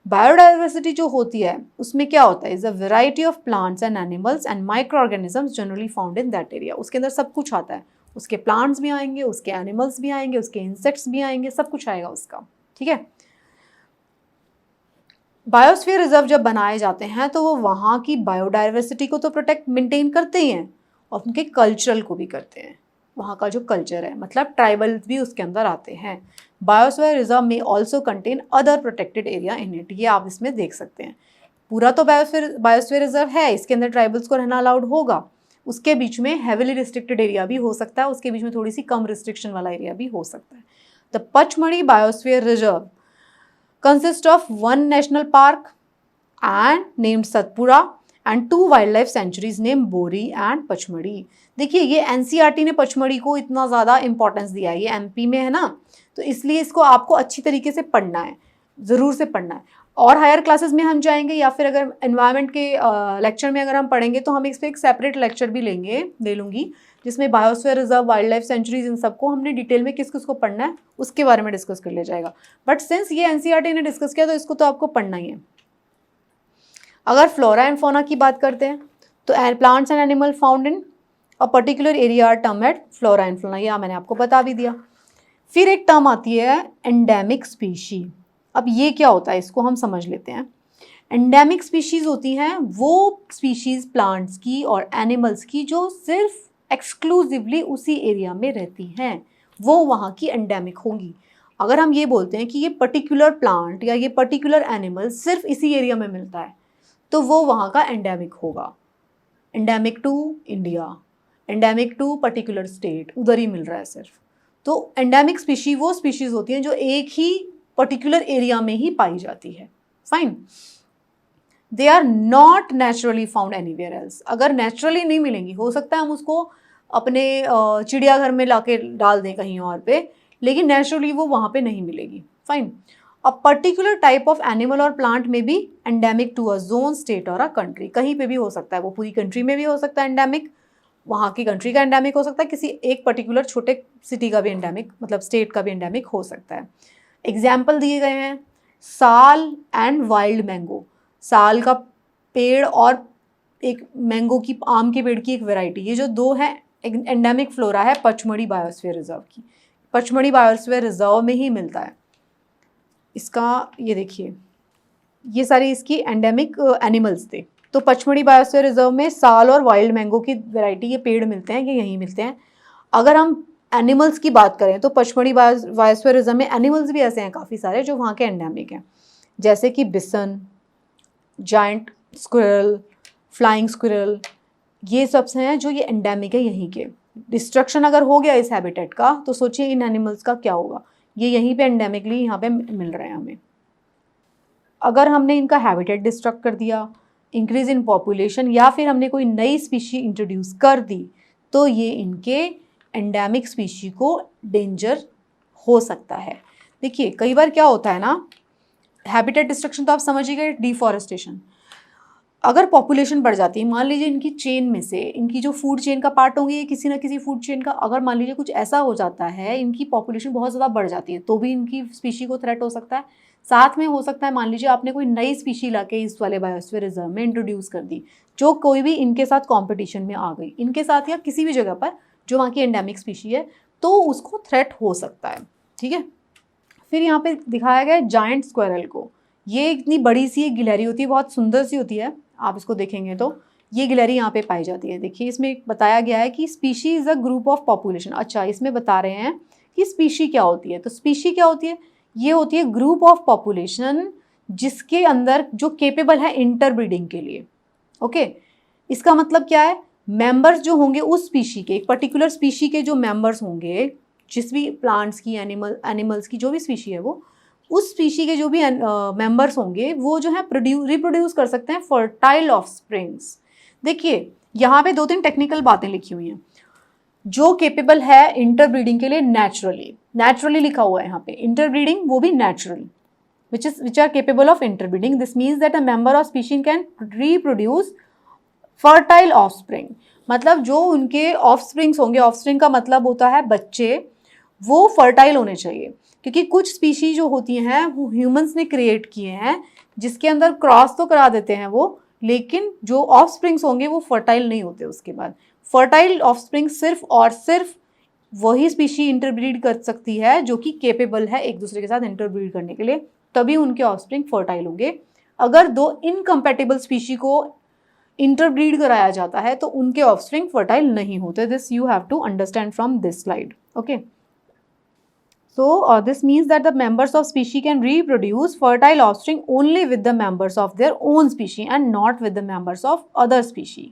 बायोडाइवर्सिटी जो होती है उसमें क्या होता है? Is a variety of plants and animals and micro organisms generally found in that area. उसके अंदर सब कुछ आता है, उसके प्लांट्स भी आएंगे, उसके एनिमल्स भी आएंगे, उसके इंसेक्ट्स भी आएंगे, सब कुछ आएगा उसका, ठीक है। बायोस्फीयर रिजर्व जब बनाए जाते हैं तो वो वहाँ की बायोडाइवर्सिटी को तो प्रोटेक्ट मेंटेन करते ही हैं, और उनके कल्चरल को भी करते हैं। वहाँ का जो कल्चर है, मतलब ट्राइबल्स भी उसके अंदर आते हैं। बायोस्फीयर रिजर्व में also contain other protected area in it, ये आप इसमें देख सकते हैं। पूरा तो बायोस्फीयर रिजर्व है, इसके अंदर ट्राइबल्स को रहना अलाउड होगा। उसके बीच में हैविली रिस्ट्रिक्टेड एरिया भी हो सकता है, उसके बीच में थोड़ी सी कम रिस्ट्रिक्शन वाला एरिया भी हो सकता है। The Pachmarhi biosphere reserve consist of 1 national park and named Satpura and 2 wildlife sanctuaries named बोरी एंड पचमढ़ी। देखिए, ये एनसीईआरटी ने पचमढ़ी को इतना ज़्यादा इंपॉर्टेंस दिया है, ये एमपी में है ना, तो इसलिए इसको आपको अच्छी तरीके से पढ़ना है, ज़रूर से पढ़ना है। और हायर क्लासेस में हम जाएंगे, या फिर अगर एनवायरनमेंट के लेक्चर में अगर हम पढ़ेंगे तो हम इस पर एक सेपरेट लेक्चर भी ले लूँगी, जिसमें biosphere reserve, wildlife sanctuaries, इन सबको हमने डिटेल में किस किस को पढ़ना है उसके बारे में डिस्कस कर लिया जाएगा। बट सिंस ये एनसीईआरटी ने डिस्कस किया तो इसको तो आपको पढ़ना ही है। अगर फ्लोरा एंड फौना की बात करते हैं तो plants and animal found in a particular area are term at flora and fauna, यह मैंने आपको बता भी दिया। फिर एक टर्म आती है एंडेमिक स्पीशी। अब ये क्या होता है, इसको हम समझ लेते हैं। एंडेमिक स्पीशीज होती हैं वो स्पीशीज प्लांट्स की और एनिमल्स की जो सिर्फ एक्सक्लूसिवली उसी एरिया में रहती हैं, वो वहाँ की एंडेमिक होंगी। अगर हम ये बोलते हैं कि ये पर्टिकुलर प्लांट या ये पर्टिकुलर एनिमल सिर्फ इसी एरिया में मिलता है, तो वो वहाँ का एंडेमिक होगा। Endemic to India, endemic to particular state, उधर ही मिल रहा है सिर्फ। तो एंडेमिक स्पीशी वो स्पीशीज होती हैं जो एक ही पर्टिकुलर एरिया में ही पाई जाती है। Fine, they are not naturally found anywhere else. अगर नेचुरली नहीं मिलेंगी, हो सकता है हम उसको अपने चिड़ियाघर में लाके डाल दें कहीं और पे, लेकिन नेचुरली वो वहाँ पे नहीं मिलेगी। Fine, a particular type of animal और प्लांट में भी endemic to a zone, state और अ कंट्री, कहीं पे भी हो सकता है, वो पूरी कंट्री में भी हो सकता है एंडेमिक, वहाँ की कंट्री का एंडेमिक हो सकता है, किसी एक पर्टिकुलर छोटे सिटी का भी एंडेमिक, मतलब स्टेट का भी एंडेमिक हो सकता है। एग्जाम्पल दिए गए हैं साल एंड वाइल्ड मैंगो। साल का पेड़ और एक मैंगो की, आम के पेड़ की एक वैरायटी, ये जो दो हैं एंडेमिक फ्लोरा है पचमढ़ी बायोस्फीयर रिजर्व की। पचमढ़ी बायोस्फीयर रिजर्व में ही मिलता है इसका। ये देखिए, ये सारी इसकी एंडेमिक एनिमल्स थे। तो पचमढ़ी बायोस्फीयर रिजर्व में साल और वाइल्ड मैंगो की वैरायटी, ये पेड़ मिलते हैं, ये यहीं मिलते हैं। अगर हम एनिमल्स की बात करें तो पचमढ़ी बायोस्फीयर रिजर्व में एनिमल्स भी ऐसे हैं काफ़ी सारे जो वहाँ के एंडेमिक हैं, जैसे कि बिसन, जायंट स्क्विरल, फ्लाइंग स्क्विरल, ये सब से हैं जो ये एंडेमिक है यहीं के। डिस्ट्रक्शन अगर हो गया इस हैबिटेट का तो सोचिए इन एनिमल्स का क्या होगा। ये यहीं पे एंडेमिकली यहाँ पे मिल रहे हैं हमें। अगर हमने इनका हैबिटेट डिस्ट्रक्ट कर दिया, इंक्रीज इन पॉपुलेशन, या फिर हमने कोई नई स्पीशी इंट्रोड्यूस कर दी, तो ये इनके एंडेमिक स्पीशी को डेंजर हो सकता है। देखिए कई बार क्या होता है ना, हैबिटेट डिस्ट्रक्शन तो आप समझ ही गए, डिफॉरेस्टेशन। अगर पॉपुलेशन बढ़ जाती है, मान लीजिए इनकी चेन में से, इनकी जो फूड चेन का पार्ट होंगे, किसी ना किसी फूड चेन का, अगर मान लीजिए कुछ ऐसा हो जाता है, इनकी पॉपुलेशन बहुत ज़्यादा बढ़ जाती है, तो भी इनकी स्पीशी को थ्रेट हो सकता है। साथ में हो सकता है मान लीजिए आपने कोई नई स्पीशी लाके इस वाले बायोस्फीयर रिजर्व में इंट्रोड्यूस कर दी, जो कोई भी इनके साथ कॉम्पिटिशन में आ गई, इनके साथ या किसी भी जगह पर जो वहाँ की एंडेमिक स्पीशी है, तो उसको थ्रेट हो सकता है। ठीक है, फिर यहाँ पे दिखाया गया है जायंट स्क्वायरल को। ये इतनी बड़ी सी एक गिलहरी होती है, बहुत सुंदर सी होती है, आप इसको देखेंगे तो ये गिलहरी यहाँ पे पाई जाती है। देखिए इसमें बताया गया है कि species is a group of population. अच्छा, इसमें बता रहे हैं कि स्पीशी क्या होती है, तो स्पीशी क्या होती है, ये होती है ग्रुप ऑफ पॉपुलेशन जिसके अंदर जो केपेबल है इंटरब्रीडिंग के लिए। ओके, इसका मतलब क्या है, मेंबर्स जो होंगे उस स्पीशी के, एक पर्टिकुलर स्पीशी के जो मेंबर्स होंगे, जिस भी प्लांट्स की, एनिमल्स की जो भी स्पीशी है, वो उस स्पीशी के जो भी मेंबर्स होंगे वो जो है रिप्रोड्यूस कर सकते हैं फर्टाइल ऑफस्प्रिंग्स। देखिए यहाँ पे 2-3 टेक्निकल बातें लिखी हुई हैं। जो केपेबल है इंटरब्रीडिंग के लिए नेचुरली लिखा हुआ है यहाँ पे, इंटरब्रीडिंग वो भी natural, which are capable of interbreeding. This means that a member of species can reproduce fertile offspring. मतलब जो उनके ऑफस्प्रिंग्स होंगे, ऑफस्प्रिंग का मतलब होता है बच्चे, वो फर्टाइल होने चाहिए, क्योंकि कुछ स्पीशीज जो होती हैं वो ह्यूमंस ने क्रिएट किए हैं, जिसके अंदर क्रॉस तो करा देते हैं वो, लेकिन जो ऑफस्प्रिंग्स होंगे वो फर्टाइल नहीं होते। उसके बाद फर्टाइल ऑफस्प्रिंग सिर्फ और सिर्फ वही स्पीशी इंटरब्रीड कर सकती है जो कि केपेबल है एक दूसरे के साथ इंटरब्रीड करने के लिए, तभी उनके ऑफस्प्रिंग फर्टाइल होंगे। अगर 2 इनकम्पैटिबल स्पीशी को इंटरब्रीड कराया जाता है तो उनके ऑफस्प्रिंग फर्टाइल नहीं होते। This you have to understand from this slide. Okay, so this means that the members of species can reproduce fertile offspring only with the members of their own species and not with the members of other species.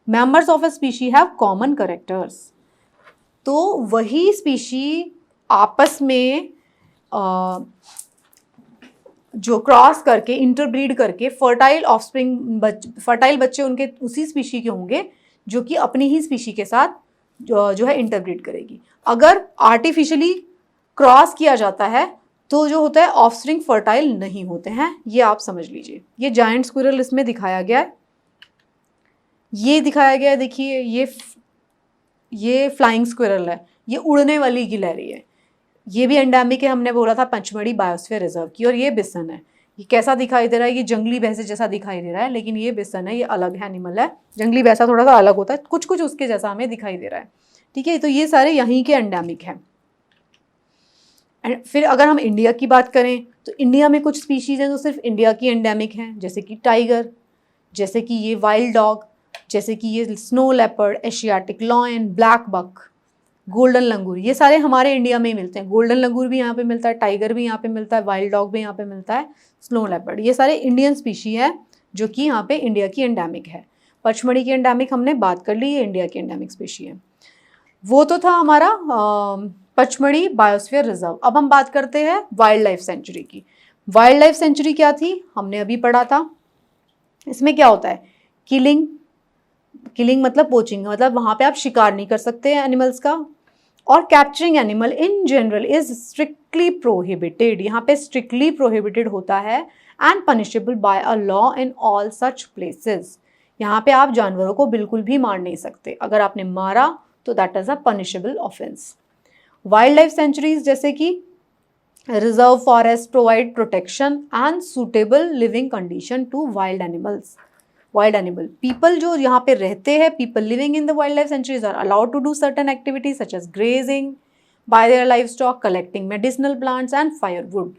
Members of a species have common characters. तो वही स्पीशी आपस में जो क्रॉस करके, इंटरब्रीड करके फर्टाइल ऑफस्प्रिंग, फर्टाइल बच्चे उनके उसी स्पीशी के होंगे जो कि अपनी ही स्पीशी के साथ जो है इंटरब्रीड करेगी। अगर आर्टिफिशियली क्रॉस किया जाता है तो जो होता है ऑफस्प्रिंग फर्टाइल नहीं होते हैं, ये आप समझ लीजिए। ये जायंट स्क्विरल इसमें दिखाया गया है, ये दिखाया गया है। देखिए ये फ्लाइंग स्क्विरल है, ये उड़ने वाली गिलहरी है, ये भी एंडेमिक है, हमने बोला था पचमढ़ी बायोस्फीयर रिजर्व की। और ये बिसन है, ये कैसा दिखाई दे रहा है, ये जंगली भैंसे जैसा दिखाई दे रहा है, लेकिन ये बिसन है, ये अलग है एनिमल है। जंगली भैंसा थोड़ा सा अलग होता है, कुछ कुछ उसके जैसा हमें दिखाई दे रहा है। ठीक है, तो ये सारे यहीं के एंडेमिक हैं। फिर अगर हम इंडिया की बात करें तो इंडिया में कुछ स्पीशीज़ हैं जो सिर्फ इंडिया की एंडेमिक हैं, जैसे कि टाइगर, जैसे कि ये वाइल्ड डॉग, जैसे कि ये snow leopard, Asiatic lion, blackbuck, golden langur, ये सारे हमारे इंडिया में ही मिलते हैं। गोल्डन लंगूर भी यहाँ पे मिलता है, टाइगर भी यहाँ पे मिलता है, वाइल्ड डॉग भी यहाँ पे मिलता है, स्नो लेपर्ड, ये सारे इंडियन स्पीशी है जो कि यहाँ पे इंडिया की एंडेमिक है। पचमढ़ी की एंडेमिक हमने बात कर ली, ये इंडिया की एंडेमिक स्पीशी है। वो तो था हमारा पचमढ़ी बायोस्फीयर रिजर्व। अब हम बात करते हैं वाइल्ड लाइफ सेंचुरी की। वाइल्ड लाइफ सेंचुरी क्या थी, हमने अभी पढ़ा था। इसमें क्या होता है, किलिंग मतलब पोचिंग, मतलब वहाँ पे आप शिकार नहीं कर सकते एनिमल्स का। और capturing animal in general is strictly prohibited, यहाँ पे स्ट्रिक्टली प्रोहिबिटेड होता है, and punishable by a law in all such places. यहाँ पे आप जानवरों को बिल्कुल भी मार नहीं सकते, अगर आपने मारा तो that is a punishable offence. Wildlife sanctuaries जैसे कि reserve forest provide protection and suitable living condition to wild animal people जो यहाँ पे रहते हैं, people living in the wildlife sanctuaries are allowed to do certain activities such as grazing by their life stock, collecting medicinal plants and firewood.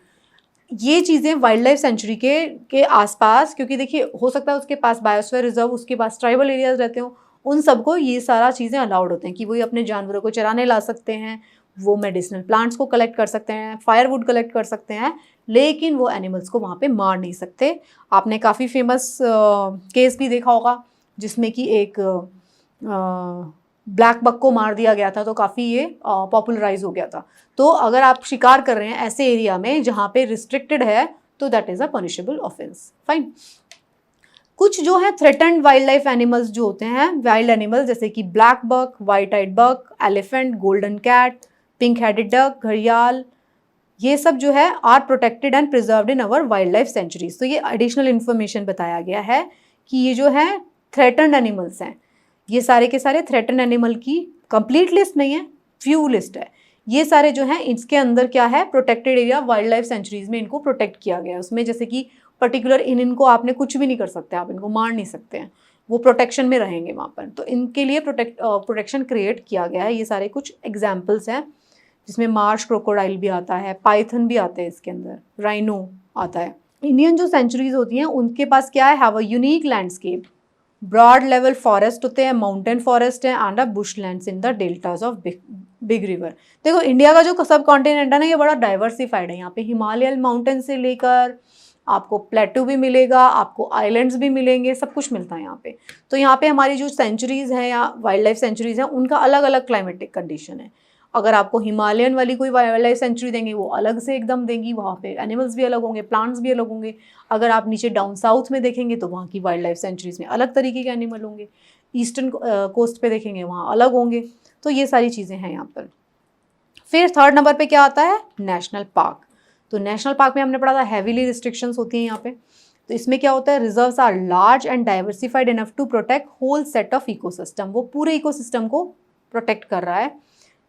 ये चीज़ें वाइल्ड लाइफ सेंचुरी के आसपास, क्योंकि देखिए हो सकता है उसके पास बायोस्फीयर रिजर्व, उसके पास ट्राइबल एरियाज रहते हो, उन सबको ये सारा चीज़ें अलाउड होते हैं कि वो अपने जानवरों को चराने ला सकते हैं, वो मेडिसिनल प्लांट्स को कलेक्ट कर सकते हैं, फायरवुड कलेक्ट कर सकते हैं, लेकिन वो एनिमल्स को वहाँ पे मार नहीं सकते। आपने काफ़ी फेमस केस भी देखा होगा जिसमें कि एक ब्लैक बक को मार दिया गया था, तो काफ़ी ये पॉपुलराइज हो गया था। तो अगर आप शिकार कर रहे हैं ऐसे एरिया में जहाँ पे रिस्ट्रिक्टेड है तो that is a punishable offence. Fine. कुछ जो है थ्रेटन्ड वाइल्ड लाइफ एनिमल्स जो होते हैं, वाइल्ड एनिमल्स जैसे कि black buck, white eyed buck, elephant, golden cat, pink headed duck, घड़ियाल, ये सब जो है are protected and preserved in our wildlife sanctuaries. तो ये एडिशनल इन्फॉर्मेशन बताया गया है कि ये जो है थ्रेटन्ड एनिमल्स हैं, ये सारे के सारे थ्रेटन्ड एनिमल की कंप्लीट लिस्ट नहीं है, फ्यू लिस्ट है। ये सारे जो हैं इसके अंदर क्या है, protected area wild life sanctuaries में इनको प्रोटेक्ट किया गया है। उसमें जैसे कि पर्टिकुलर इनको आपने कुछ भी नहीं कर सकते, आप इनको मार नहीं सकते हैं, वो प्रोटेक्शन में रहेंगे वहाँ पर। तो इनके लिए प्रोटेक्शन क्रिएट किया गया है। ये सारे कुछ एग्जाम्पल्स हैं जिसमें मार्श क्रोकोडाइल भी आता है, पाइथन भी आते हैं इसके अंदर, राइनो आता है। इंडियन जो सेंचुरीज होती हैं उनके पास क्या है, have a unique landscape, broad level forest होते हैं, माउंटेन फॉरेस्ट है and a bush lands in the deltas of big river. देखो इंडिया का जो सब कॉन्टिनेंट है ना, ये बड़ा डाइवर्सिफाइड है। यहाँ पे हिमालयन माउंटेन से लेकर आपको प्लेटू भी मिलेगा, आपको आइलैंड्स भी मिलेंगे, सब कुछ मिलता है यहाँ पे। तो यहाँ पे हमारी जो सेंचुरीज हैं या वाइल्ड लाइफ सेंचुरीज हैं उनका अलग अलग क्लाइमेटिक कंडीशन है। अगर आपको हिमालयन वाली कोई वाइल्ड लाइफ सेंचुरी देंगे वो अलग से एकदम देंगी, वहाँ पे एनिमल्स भी अलग होंगे, प्लांट्स भी अलग होंगे। अगर आप नीचे डाउन साउथ में देखेंगे तो वहाँ की वाइल्ड लाइफ सेंचुरीज में अलग तरीके के एनिमल होंगे, ईस्टर्न कोस्ट पे देखेंगे वहाँ अलग होंगे। तो ये सारी चीज़ें हैं यहाँ पर। फिर थर्ड नंबर पे क्या आता है, नेशनल पार्क। तो नेशनल पार्क में हमने पढ़ा था हैवीली रिस्ट्रिक्शंस होती हैं यहाँ पे। तो इसमें क्या होता है, reserves are large and diversified enough to protect whole set of ecosystem. वो पूरे इकोसिस्टम को प्रोटेक्ट कर रहा है,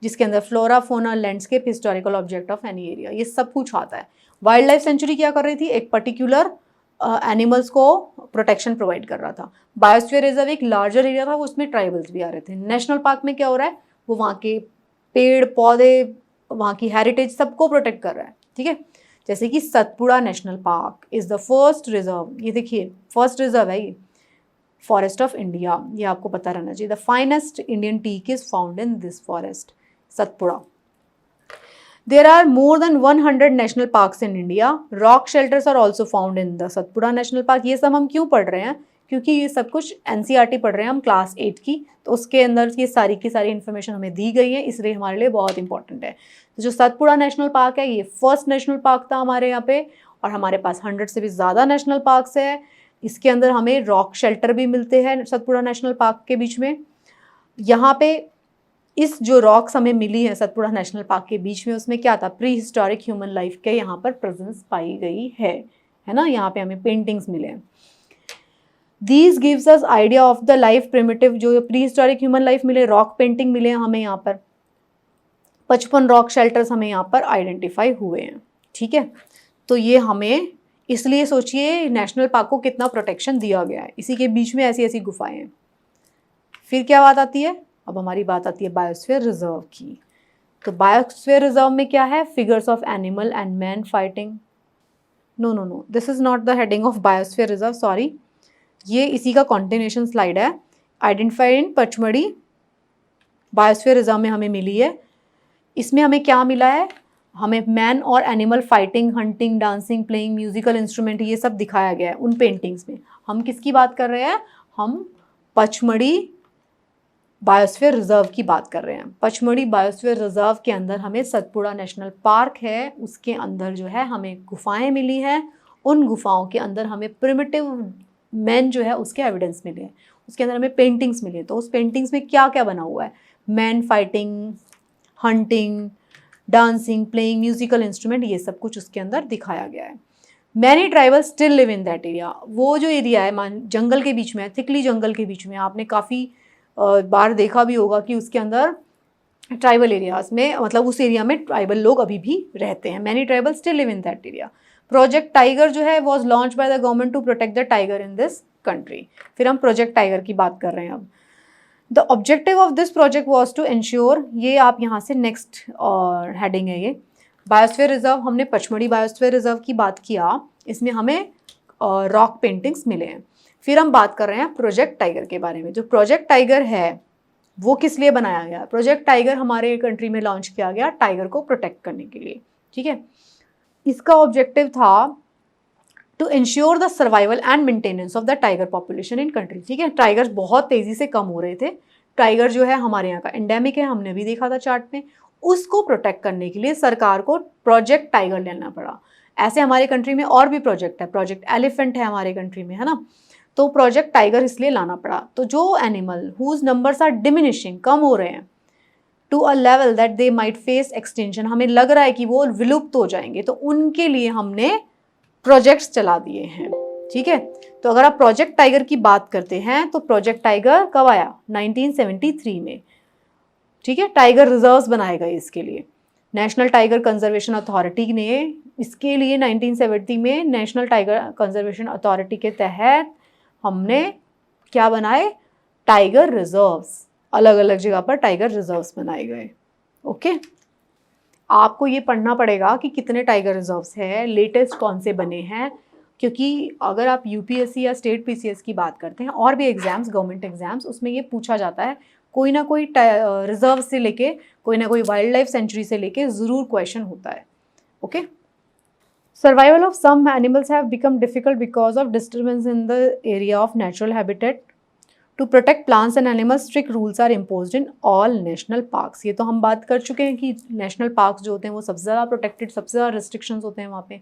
जिसके अंदर फ्लोरा, फोना, landscape, historical object of any area, ये सब कुछ आता है। वाइल्ड लाइफ सेंचुरी क्या कर रही थी, एक पर्टिकुलर एनिमल्स को प्रोटेक्शन प्रोवाइड कर रहा था। बायोस्फीयर रिजर्व एक लार्जर एरिया था, वो उसमें ट्राइबल्स भी आ रहे थे। नेशनल पार्क में क्या हो रहा है, वो वहाँ के पेड़ पौधे, वहाँ की हेरिटेज सबको प्रोटेक्ट कर रहा है। ठीक है, जैसे कि Satpura national park is the first reserve, ये देखिए फर्स्ट रिजर्व है ये, फॉरेस्ट ऑफ इंडिया, ये आपको पता रहना चाहिए। The finest Indian teak is found in this forest, Satpura. There are more than 100 national parks in India. Rock shelters are also found in the Satpura National Park. ये सब हम क्यों पढ़ रहे हैं, क्योंकि ये सब कुछ NCERT पढ़ रहे हैं हम क्लास 8 की, तो उसके अंदर ये सारी की सारी इन्फॉर्मेशन हमें दी गई है, इसलिए हमारे लिए बहुत इंपॉर्टेंट है। तो जो सतपुड़ा नेशनल पार्क है ये फर्स्ट नेशनल पार्क था हमारे यहाँ पे, और हमारे पास 100 से भी ज़्यादा नेशनल पार्क्स है। इसके अंदर हमें रॉक शेल्टर भी मिलते हैं सतपुड़ा नेशनल पार्क के बीच में। यहाँ पे इस जो रॉक्स हमें मिली है सतपुड़ा नेशनल पार्क के बीच में, उसमें क्या था, प्री हिस्टोरिक ह्यूमन लाइफ के यहाँ पर प्रेजेंस पाई गई है ना। यहाँ पे हमें पेंटिंग्स मिले हैं। These gives us idea of the life primitive, जो प्री हिस्टोरिक ह्यूमन लाइफ मिले, रॉक पेंटिंग मिले हैं हमें यहाँ पर। 55 रॉक शेल्टर्स हमें यहाँ पर आइडेंटिफाई हुए हैं। ठीक है, तो ये हमें इसलिए सोचिए नेशनल पार्क को कितना प्रोटेक्शन दिया गया है, इसी के बीच में ऐसी ऐसी गुफाएं हैं। फिर क्या बात आती है, अब हमारी बात आती है बायोस्फीयर रिजर्व की। तो बायोस्फीयर रिजर्व में क्या है, figures of animal and man fighting. No, this is not the heading of biosphere reserve, sorry, ये इसी का कॉन्टिन्यूशन स्लाइड है। Identified in Pachmarhi biosphere reserve में हमें मिली है। इसमें हमें क्या मिला है, हमें मैन और animal fighting, hunting, dancing, playing musical instrument, ये सब दिखाया गया है उन पेंटिंग्स में। हम किसकी बात कर रहे हैं, हम पचमढ़ी बायोस्फीयर रिजर्व की बात कर रहे हैं। पचमढ़ी बायोस्फीयर रिजर्व के अंदर हमें सतपुड़ा नेशनल पार्क है, उसके अंदर जो है हमें गुफाएं मिली हैं। उन गुफाओं के अंदर हमें प्रिमिटिव मैन जो है उसके एविडेंस मिले हैं, उसके अंदर हमें पेंटिंग्स मिली हैं। तो उस पेंटिंग्स में क्या क्या बना हुआ है, man fighting, hunting, dancing, playing musical instrument, ये सब कुछ उसके अंदर दिखाया गया है। Many tribal still live in that area, वो जो एरिया है जंगल के बीच में है, थिकली जंगल के बीच में, आपने काफ़ी बार देखा भी होगा कि उसके अंदर ट्राइबल एरियाज में, मतलब उस एरिया में ट्राइबल लोग अभी भी रहते हैं। Many tribal still live in that area. Project tiger जो है was launched by the government to protect the tiger in this country. फिर हम प्रोजेक्ट टाइगर की बात कर रहे हैं अब। The objective of this project was to ensure, ये आप यहाँ से नेक्स्ट हेडिंग है ये, बायोस्फीयर रिजर्व, हमने पचमढ़ी बायोस्फीयर रिजर्व की बात किया, इसमें हमें रॉक पेंटिंग्स मिले हैं। फिर हम बात कर रहे हैं प्रोजेक्ट टाइगर के बारे में। जो प्रोजेक्ट टाइगर है वो किस लिए बनाया गया, प्रोजेक्ट टाइगर हमारे कंट्री में लॉन्च किया गया टाइगर को प्रोटेक्ट करने के लिए। ठीक है, इसका ऑब्जेक्टिव था to ensure the survival and maintenance of the tiger population in country. ठीक है, टाइगर्स बहुत तेज़ी से कम हो रहे थे। टाइगर जो है हमारे यहाँ का एंडेमिक है, हमने भी देखा था चार्ट में। उसको प्रोटेक्ट करने के लिए सरकार को प्रोजेक्ट टाइगर लेना पड़ा। ऐसे हमारे कंट्री में और भी प्रोजेक्ट है, प्रोजेक्ट एलिफेंट है हमारे कंट्री में, है ना। तो प्रोजेक्ट टाइगर इसलिए लाना पड़ा। तो जो animal whose numbers are diminishing, कम हो रहे हैं, to a level that they might face extension, हमें लग रहा है कि वो विलुप्त हो जाएंगे, तो उनके लिए हमने प्रोजेक्ट्स चला दिए हैं। ठीक है, तो अगर आप प्रोजेक्ट टाइगर की बात करते हैं तो प्रोजेक्ट टाइगर कब आया? 1973 में। ठीक है, टाइगर रिजर्व्स बनाए गए इसके लिए। नेशनल टाइगर कंजर्वेशन अथॉरिटी ने इसके लिए 1970 में नेशनल टाइगर कंजर्वेशन अथॉरिटी के तहत हमने क्या बनाए? टाइगर रिजर्व्स, अलग अलग जगह पर टाइगर रिजर्व्स बनाए गए। ओके, आपको ये पढ़ना पड़ेगा कि कितने टाइगर रिजर्व्स हैं, लेटेस्ट कौन से बने हैं, क्योंकि अगर आप यूपीएससी या स्टेट पीसीएस की बात करते हैं और भी एग्जाम्स, गवर्नमेंट एग्जाम्स, उसमें ये पूछा जाता है, कोई ना कोई रिजर्व से लेके, कोई ना कोई वाइल्ड लाइफ सेंचुरी से लेके ज़रूर क्वेश्चन होता है। Okay, survival of some animals have become difficult because of disturbance in the area of natural habitat. To protect plants and animals strict rules are imposed in all national parks. ये तो हम बात कर चुके हैं कि नेशनल पार्क्स जो होते हैं वो सबसे ज़्यादा प्रोटेक्टेड, सबसे ज़्यादा रिस्ट्रिक्शंस होते हैं वहाँ पे।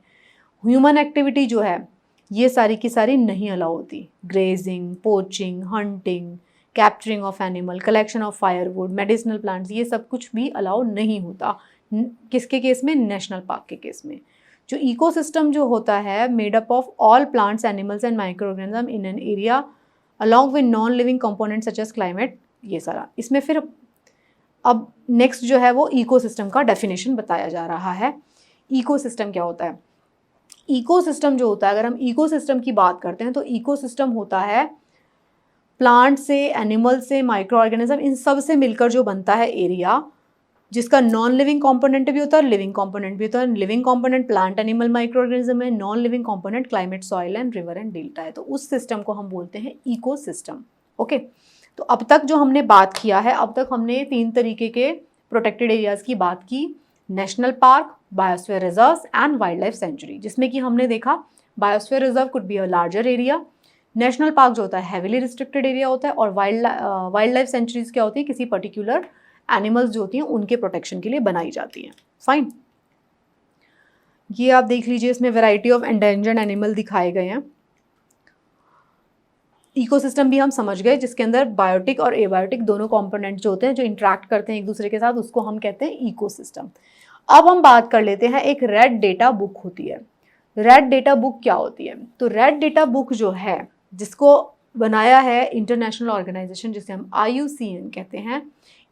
ह्यूमन एक्टिविटी जो है ये सारी की सारी नहीं अलाउ होती। Grazing, poaching, hunting, capturing of animal, collection of firewood, medicinal plants, ये सब कुछ भी अलाउ नहीं होता। किसके केस में? नेशनल पार्क के केस में। जो इकोसिस्टम जो होता है made up of all plants, animals and microorganism in an area along with non living component such as climate, ये सारा इसमें। फिर अब नेक्स्ट जो है वो इकोसिस्टम का डेफिनेशन बताया जा रहा है। इकोसिस्टम क्या होता है? इकोसिस्टम जो होता है, अगर हम इकोसिस्टम की बात करते हैं तो इकोसिस्टम होता है प्लांट से, एनिमल से, माइक्रो ऑर्गेनिज्म, इन सब से मिलकर जो बनता है एरिया, जिसका नॉन लिविंग कंपोनेंट भी होता है, लिविंग कंपोनेंट भी होता है। Living component plant, animal, microorganism है, non living component climate, soil and river and delta है। तो उस सिस्टम को हम बोलते हैं इकोसिस्टम। ओके, तो अब तक जो हमने बात किया है, अब तक हमने 3 तरीके के प्रोटेक्टेड एरियाज की बात की, national park, biosphere reserves and wild life sanctuary, जिसमें कि हमने देखा biosphere reserve could be a larger area, national park जो होता है हैवीली रिस्ट्रिक्टेड एरिया होता है, और वाइल्ड लाइफ सेंचुरीज क्या होती है? किसी पर्टिकुलर एनिमल्स जो होती हैं उनके प्रोटेक्शन के लिए बनाई जाती हैं। फाइन, ये आप देख लीजिए, इसमें वैरायटी ऑफ एंडेंजर्ड एनिमल दिखाए गए हैं। इकोसिस्टम भी हम समझ गए, जिसके अंदर बायोटिक और एबायोटिक दोनों कंपोनेंट जो होते हैं, जो इंटरेक्ट करते हैं एक दूसरे के साथ, उसको हम कहते हैं इकोसिस्टम। अब हम बात कर लेते हैं, एक रेड डेटा बुक होती है। रेड डेटा बुक क्या होती है? तो रेड डेटा बुक जो है, जिसको बनाया है इंटरनेशनल ऑर्गेनाइजेशन, जिसे हम IUCN कहते हैं,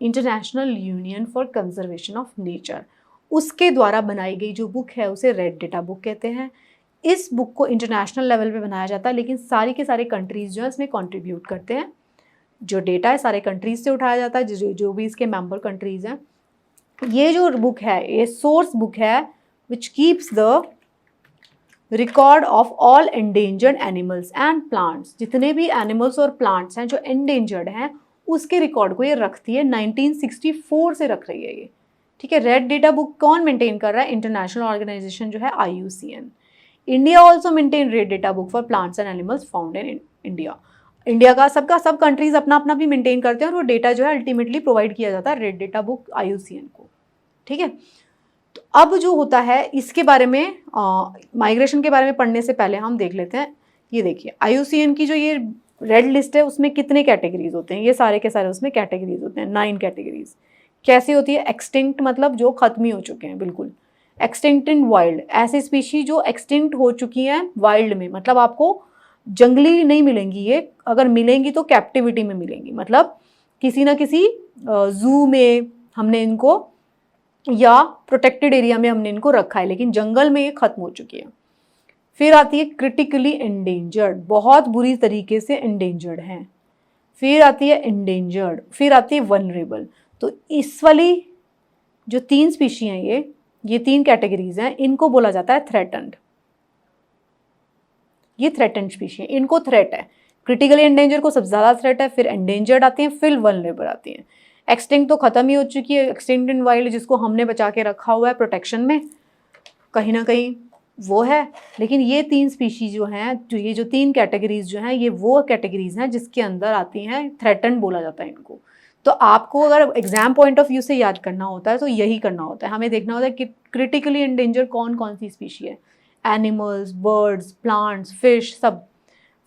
international union for conservation of nature, उसके द्वारा बनाई गई जो बुक है उसे रेड डेटा बुक कहते हैं। इस बुक को इंटरनेशनल लेवल पे बनाया जाता है, लेकिन सारी के सारे कंट्रीज़ जो है इसमें कंट्रीब्यूट करते हैं। जो डेटा है सारे कंट्रीज़ से उठाया जाता है, जो भी इसके मेंबर कंट्रीज़ हैं। ये जो बुक है, ये सोर्स बुक है which keeps the record of all endangered animals and plants. जितने भी एनिमल्स और प्लांट्स हैं जो एंडेंजर्ड हैं, उसके रिकॉर्ड को ये रखती है। 1964 से रख रही है ये। ठीक है, रेड डेटा बुक कौन मेंटेन कर रहा है? इंटरनेशनल ऑर्गेनाइजेशन जो है IUCN। India also maintain red data book for plants and animals found in India. India का सब कंट्रीज अपना अपना भी मेंटेन करते हैं, और वो डेटा जो है अल्टीमेटली प्रोवाइड किया जाता है रेड डेटा बुक IUCN को। ठीक है, तो अब जो होता है इसके बारे में, माइग्रेशन के बारे में पढ़ने से पहले हम देख लेते हैं। ये देखिए, IUCN की जो ये रेड लिस्ट है उसमें कितने कैटेगरीज होते हैं? ये सारे के सारे उसमें कैटेगरीज होते हैं, 9 कैटेगरीज। कैसे होती है? एक्सटिंक्ट मतलब जो खत्म ही हो चुके हैं बिल्कुल। एक्सटिंक्ट इन वाइल्ड, ऐसी स्पीशी जो एक्सटिंक्ट हो चुकी हैं वाइल्ड में, मतलब आपको जंगली नहीं मिलेंगी ये, अगर मिलेंगी तो कैप्टिविटी में मिलेंगी, मतलब किसी ना किसी जू में हमने इनको, या प्रोटेक्टेड एरिया में हमने इनको रखा है, लेकिन जंगल में ये खत्म हो चुकी है। फिर आती है क्रिटिकली एंडेंजर्ड, बहुत बुरी तरीके से एंडेंजर्ड हैं। फिर आती है एंडेंजर्ड, फिर आती है वनरेबल। तो इस वाली जो 3 स्पीशी हैं, ये 3 कैटेगरीज हैं, इनको बोला जाता है थ्रेटन्ड। ये थ्रेटन्ड स्पीशी है, इनको थ्रेट है। क्रिटिकली एंडेंजर को सबसे ज़्यादा थ्रेट है, फिर एंडेंजर्ड आती हैं, फिर वनरेबल आती हैं। एक्सटिंक्ट तो खत्म ही हो चुकी है, एक्सटिंक्ट इन वाइल्ड जिसको हमने बचा के रखा हुआ है प्रोटेक्शन में, कहीं ना कहीं वो है। लेकिन ये 3 स्पीशीज जो हैं, ये जो 3 कैटेगरीज जो हैं, ये वो कैटेगरीज हैं जिसके अंदर आती हैं, थ्रेटन्ड बोला जाता है इनको। तो आपको अगर एग्जाम पॉइंट ऑफ व्यू से याद करना होता है तो यही करना होता है, हमें देखना होता है कि क्रिटिकली एंडेंजर कौन कौन सी स्पीशी है, एनिमल्स, बर्ड्स, प्लांट्स, फिश, सब।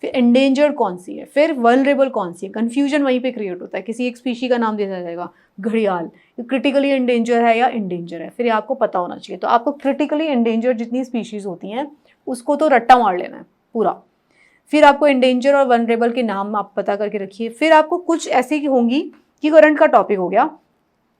फिर एंडेंजर्ड कौन सी है, फिर वल्नरेबल कौन सी है। कन्फ्यूजन वहीं पे क्रिएट होता है, किसी एक स्पीशी का नाम दिया जाएगा घड़ियाल, क्रिटिकली एंडेंजर है या एंडेंजर है, फिर आपको पता होना चाहिए। तो आपको क्रिटिकली एंडेंजर्ड जितनी स्पीशीज़ होती हैं उसको तो रट्टा मार लेना है पूरा। फिर आपको एंडेंजर और वल्नरेबल के नाम आप पता करके रखिए। फिर आपको कुछ ऐसी होंगी कि करंट का टॉपिक हो गया,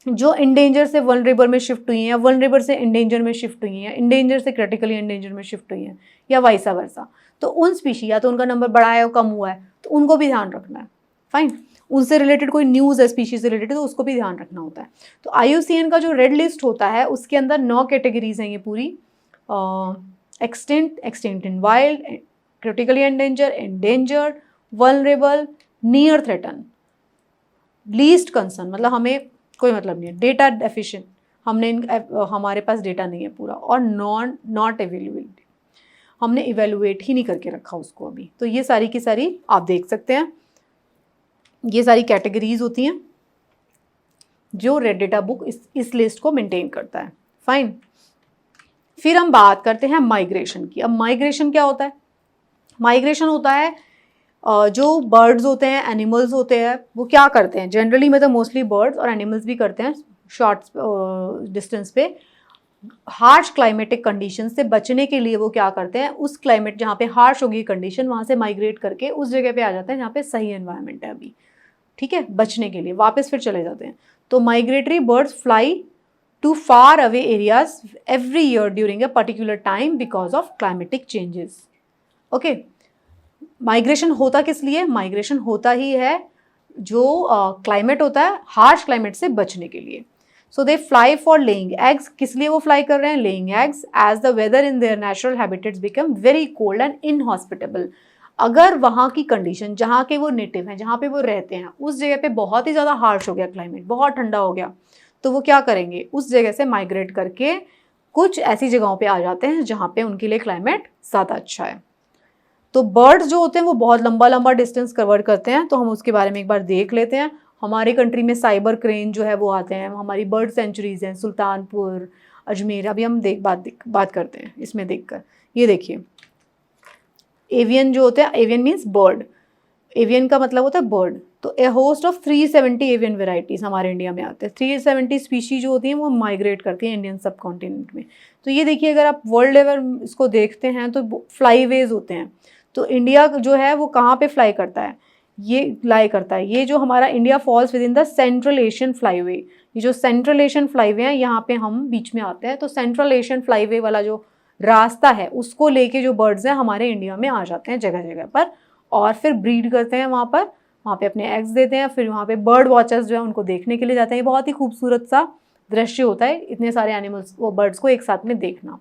जो एंडेंजर से वल्नरेबल में शिफ्ट हुई हैं, या वल्नरेबल से एंडेंजर में शिफ्ट हुई हैं, एंडेंजर से क्रिटिकली एंडेंजर में शिफ्ट हुई हैं, या वाइसा वर्सा। तो उन स्पीशी या तो उनका नंबर बढ़ा है और कम हुआ है तो उनको भी ध्यान रखना है। फाइन। उनसे रिलेटेड कोई न्यूज़ है स्पीशी से रिलेटेड तो उसको भी ध्यान रखना होता है। तो IUCN का जो रेड लिस्ट होता है उसके अंदर 9 कैटेगरीज हैं ये पूरी। Extinct in wild, critically endanger, endangered, vulnerable, near threaten, least concern, मतलब हमें कोई मतलब नहीं है, डेटा डेफिशिएंट, हमारे पास डेटा नहीं है पूरा, और नॉट अवेलेबिलिटी, हमने इवेलुएट ही नहीं करके रखा उसको अभी। तो ये सारी की सारी आप देख सकते हैं, ये सारी कैटेगरीज होती हैं जो रेड डेटा बुक इस लिस्ट को मेंटेन करता है। फाइन। फिर हम बात करते हैं माइग्रेशन की। अब माइग्रेशन क्या होता है? माइग्रेशन होता है जो बर्ड्स होते हैं, एनिमल्स होते हैं, वो क्या करते हैं जनरली, मतलब मोस्टली बर्ड्स और एनिमल्स भी करते हैं शॉर्ट डिस्टेंस पे, हार्श क्लाइमेटिक कंडीशन से बचने के लिए वो क्या करते हैं, उस क्लाइमेट जहाँ पे हार्श होगी कंडीशन वहाँ से माइग्रेट करके उस जगह पे आ जाते हैं जहाँ पे सही एनवायरनमेंट है अभी, ठीक है, बचने के लिए वापस फिर चले जाते हैं। तो migratory birds fly to far away areas every year during a particular time because of climatic changes. Okay, migration होता किस लिए? माइग्रेशन होता ही है जो क्लाइमेट होता है हार्श क्लाइमेट से बचने के लिए। So they fly for laying eggs. किस लिए वो फ्लाई कर रहे हैं? Laying eggs as the weather in their natural habitats become very cold and inhospitable. अगर वहाँ की कंडीशन जहाँ के वो नेटिव हैं, जहाँ पे वो रहते हैं, उस जगह पे बहुत ही ज़्यादा हार्श हो गया क्लाइमेट, बहुत ठंडा हो गया, तो वो क्या करेंगे, उस जगह से माइग्रेट करके कुछ ऐसी जगहों पे आ जाते हैं जहाँ पे उनके लिए क्लाइमेट ज़्यादा अच्छा है। तो बर्ड्स जो होते हैं वो बहुत लंबा लंबा डिस्टेंस कवर करते हैं, तो हम उसके बारे में एक बार देख लेते हैं। हमारे कंट्री में साइबर क्रेन जो है वो आते हैं, हमारी बर्ड सेंचुरीज हैं सुल्तानपुर, अजमेर। अभी हम बात करते हैं इसमें देखकर। ये देखिए, एवियन जो होते हैं, एवियन मीन्स बर्ड, एवियन का मतलब होता है बर्ड। तो ए होस्ट ऑफ 370 एवियन वेराइटीज़ हमारे इंडिया में आते हैं। 370 स्पीशी जो होती हैं वो माइग्रेट करती हैं इंडियन सब कॉन्टिनेंट में। तो ये देखिए, अगर आप वर्ल्ड लेवल इसको देखते हैं तो फ्लाईवेज होते हैं। तो इंडिया जो है वो कहाँ पे फ्लाई करता है? ये लाई करता है, ये जो हमारा India falls within the central Asian flyway. ये जो सेंट्रल एशियन फ्लाईवे हैं यहाँ पे हम बीच में आते हैं। तो सेंट्रल एशियन फ्लाईवे वाला जो रास्ता है उसको लेके जो बर्ड्स हैं हमारे इंडिया में आ जाते हैं जगह जगह पर, और फिर ब्रीड करते हैं वहाँ पे अपने एग्स देते हैं। फिर वहाँ पे बर्ड वॉचर्स जो है उनको देखने के लिए जाते हैं। बहुत ही खूबसूरत सा दृश्य होता है इतने सारे एनिमल्स वो बर्ड्स को एक साथ में देखना।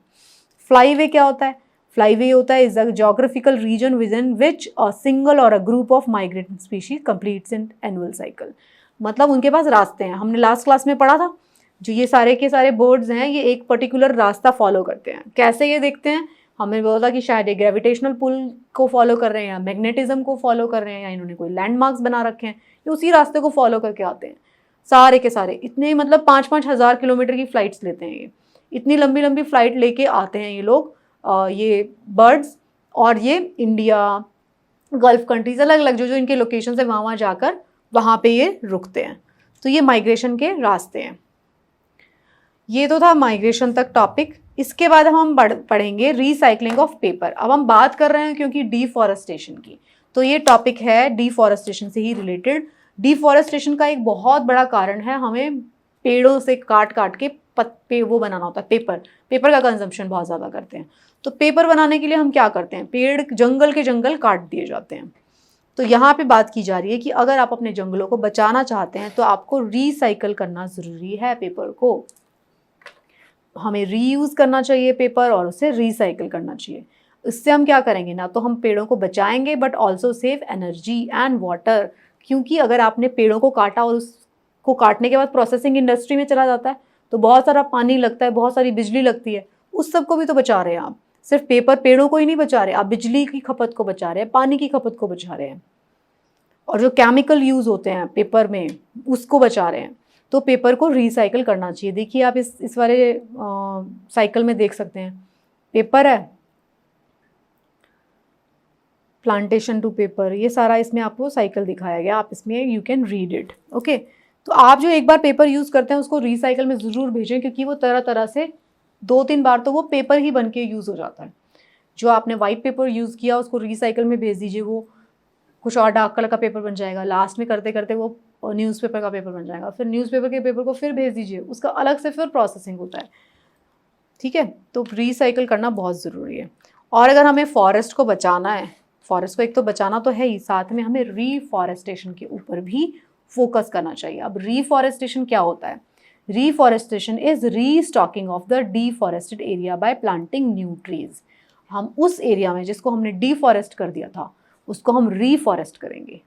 फ्लाईवे क्या होता है? फ्लाईवे होता है is a geographical region within which a single or a group of migrating species completes in annual cycle. मतलब उनके पास रास्ते हैं, हमने लास्ट क्लास में पढ़ा था, जो ये सारे के सारे बर्ड्स हैं ये एक पर्टिकुलर रास्ता फॉलो करते हैं। कैसे ये देखते हैं? हमें बोला कि शायद ये ग्रेविटेशनल पुल को फॉलो कर रहे हैं, या मैग्नेटिज्म को फॉलो कर रहे हैं, या इन्होंने कोई लैंडमार्क्स बना रखे हैं, ये उसी रास्ते को फॉलो करके आते हैं सारे के सारे। इतने मतलब 5-5 हज़ार किलोमीटर की फ़्लाइट्स लेते हैं ये, इतनी लंबी लंबी फ़्लाइट लेके आते हैं ये लोग, ये बर्ड्स। और ये इंडिया, गल्फ कंट्रीज, अलग अलग जो जो इनके लोकेशन है वहाँ जाकर वहाँ पे ये रुकते हैं। तो ये माइग्रेशन के रास्ते हैं। ये तो था माइग्रेशन तक टॉपिक। इसके बाद हम पढ़ेंगे रीसाइक्लिंग ऑफ पेपर। अब हम बात कर रहे हैं क्योंकि डिफॉरेस्टेशन की, तो ये टॉपिक है डिफॉरेस्टेशन से ही रिलेटेड। डिफॉरेस्टेशन का एक बहुत बड़ा कारण है, हमें पेड़ों से काट काट के वो बनाना होता है पेपर का कंजम्पशन बहुत ज़्यादा करते हैं। तो पेपर बनाने के लिए हम क्या करते हैं, पेड़ जंगल के जंगल काट दिए जाते हैं। तो यहाँ पे बात की जा रही है कि अगर आप अपने जंगलों को बचाना चाहते हैं तो आपको रीसाइकल करना ज़रूरी है। पेपर को हमें रीयूज़ करना चाहिए पेपर, और उसे रीसाइकिल करना चाहिए। इससे हम क्या करेंगे, ना तो हम पेड़ों को बचाएंगे but also save energy and water. क्योंकि अगर आपने पेड़ों को काटा और उसको काटने के बाद प्रोसेसिंग इंडस्ट्री में चला जाता है तो बहुत सारा पानी लगता है, बहुत सारी बिजली लगती है, उस सब को भी तो बचा रहे हैं आप। सिर्फ पेड़ों को ही नहीं बचा रहे, आप बिजली की खपत को बचा रहे हैं, पानी की खपत को बचा रहे हैं, और जो केमिकल यूज़ होते हैं पेपर में उसको बचा रहे हैं। तो पेपर को रिसाइकिल करना चाहिए। देखिए आप इस वाले साइकिल में देख सकते हैं, पेपर है, प्लांटेशन टू पेपर, ये सारा इसमें आपको साइकिल दिखाया गया, आप इसमें you can read it. Okay, तो आप जो एक बार पेपर यूज़ करते हैं उसको रिसाइकल में ज़रूर भेजें, क्योंकि वो तरह तरह से 2-3 बार तो वो पेपर ही बन के यूज़ हो जाता है। जो आपने वाइट पेपर यूज़ किया उसको रिसाइकल में भेज दीजिए, वो कुछ और डार्क कलर का पेपर बन जाएगा, लास्ट में करते करते वो न्यूज़पेपर का पेपर बन जाएगा, फिर न्यूज़पेपर के पेपर को फिर भेज दीजिए, उसका अलग से फिर प्रोसेसिंग होता है। ठीक है, तो रिसाइकल करना बहुत ज़रूरी है। और अगर हमें फॉरेस्ट को बचाना है, फॉरेस्ट को एक तो बचाना तो है ही, साथ में हमें रीफॉरेस्टेशन के ऊपर भी फोकस करना चाहिए। अब रीफॉरेस्टेशन क्या होता है? Reforestation is restocking of the deforested area by planting new trees. हम उस एरिया में जिसको हमने डिफॉरेस्ट कर दिया था उसको हम रीफॉरेस्ट करेंगे।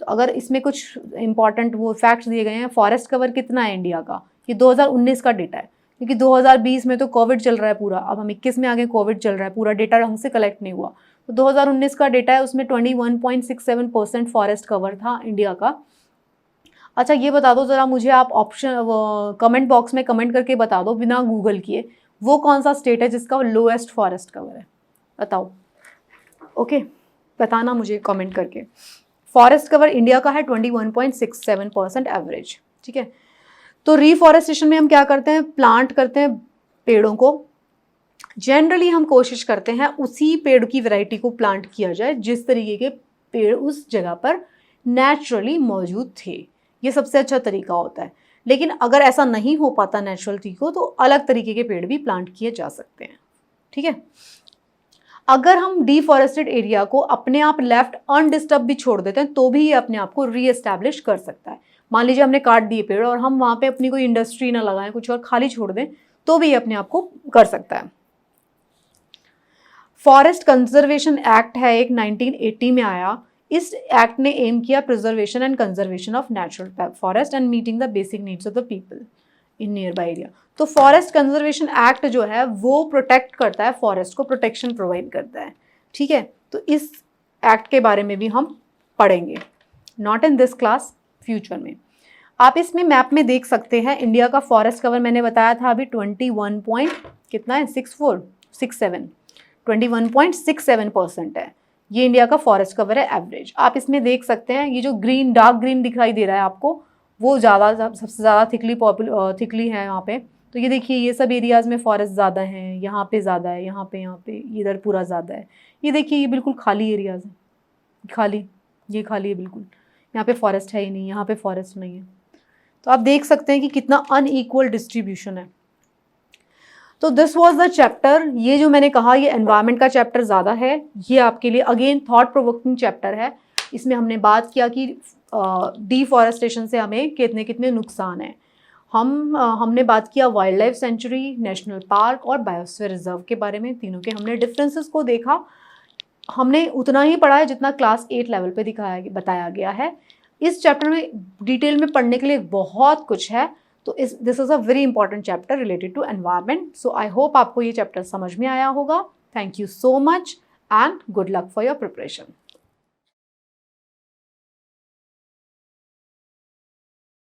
तो अगर इसमें कुछ इंपॉर्टेंट वो फैक्ट्स दिए गए हैं, फॉरेस्ट कवर कितना है इंडिया का, ये 2019 का डेटा है, क्योंकि 2020 में तो कोविड चल रहा है पूरा, अब हम 21 में आगे कोविड चल रहा है, पूरा डेटा ढंग से कलेक्ट नहीं हुआ। तो 2019 का डेटा है, उसमें 21.67% फॉरेस्ट कवर था इंडिया का। अच्छा ये बता दो ज़रा मुझे, आप ऑप्शन कमेंट बॉक्स में कमेंट करके बता दो बिना गूगल किए, वो कौन सा स्टेट है जिसका लोएस्ट फॉरेस्ट कवर है, बताओ। ओके, बताना मुझे कमेंट करके। फॉरेस्ट कवर इंडिया का है 21.67% एवरेज। ठीक है, तो रीफॉरेस्टेशन में हम क्या करते हैं, प्लांट करते हैं पेड़ों को। जनरली हम कोशिश करते हैं उसी पेड़ की वैरायटी को प्लांट किया जाए जिस तरीके के पेड़ उस जगह पर नेचुरली मौजूद थे, ये सबसे अच्छा तरीका होता है। लेकिन अगर ऐसा नहीं हो पाता नेचुरल तरीकों, तो अलग तरीके के पेड़ भी प्लांट किए जा सकते हैं। ठीक है, अगर हम डिफॉरेस्टेड एरिया को अपने आप लेफ्ट अनडिस्टर्ब भी छोड़ देते हैं तो भी ये अपने आप को रीएस्टैब्लिश कर सकता है। मान लीजिए हमने काट दिए पेड़ और हम वहाँ पे अपनी कोई इंडस्ट्री ना लगाएं, कुछ और खाली छोड़ दें, तो भी ये अपने आप को कर सकता है। फॉरेस्ट कंजर्वेशन एक्ट है एक, 1980 में आया। इस एक्ट ने एम किया preservation and conservation of natural forest and meeting the basic needs of the people in near by area. तो फॉरेस्ट कंजर्वेशन एक्ट जो है वो प्रोटेक्ट करता है, फॉरेस्ट को प्रोटेक्शन प्रोवाइड करता है। ठीक है, तो इस एक्ट के बारे में भी हम पढ़ेंगे, not in this class, future में। आप इसमें मैप में देख सकते हैं इंडिया का फॉरेस्ट कवर मैंने बताया था अभी 21.67% है। ये इंडिया का फॉरेस्ट कवर है एवरेज। आप इसमें देख सकते हैं ये जो ग्रीन, डार्क ग्रीन दिखाई दे रहा है आपको, वो ज़्यादा, सबसे ज़्यादा थिकली है यहाँ पे। तो ये देखिए ये सब एरियाज़ में फॉरेस्ट ज़्यादा हैं, यहाँ पे ज़्यादा है, यहाँ पे इधर पूरा ज़्यादा है। ये देखिए ये बिल्कुल खाली एरियाज़ हैं, खाली, ये खाली है बिल्कुल, यहाँ पे फॉरेस्ट है ही नहीं, यहाँ पे फॉरेस्ट नहीं है। तो आप देख सकते हैं कि कितना अनइक्वल डिस्ट्रीब्यूशन है। तो दिस वाज द चैप्टर, ये जो मैंने कहा ये एनवायरनमेंट का चैप्टर ज़्यादा है, ये आपके लिए अगेन थॉट प्रोवोकिंग चैप्टर है। इसमें हमने बात किया कि डिफॉरेस्टेशन से हमें कितने कितने नुकसान हैं। हमने बात किया wild life sanctuary, national park और बायोस्फीयर रिजर्व के बारे में, तीनों के हमने डिफरेंसेस को देखा। हमने उतना ही पढ़ा है जितना क्लास 8 लेवल पे बताया गया है। इस चैप्टर में डिटेल में पढ़ने के लिए बहुत कुछ है, तो this is a very important chapter related to environment. So I hope आपको ये चैप्टर समझ में आया होगा। Thank you so much and good luck for your preparation.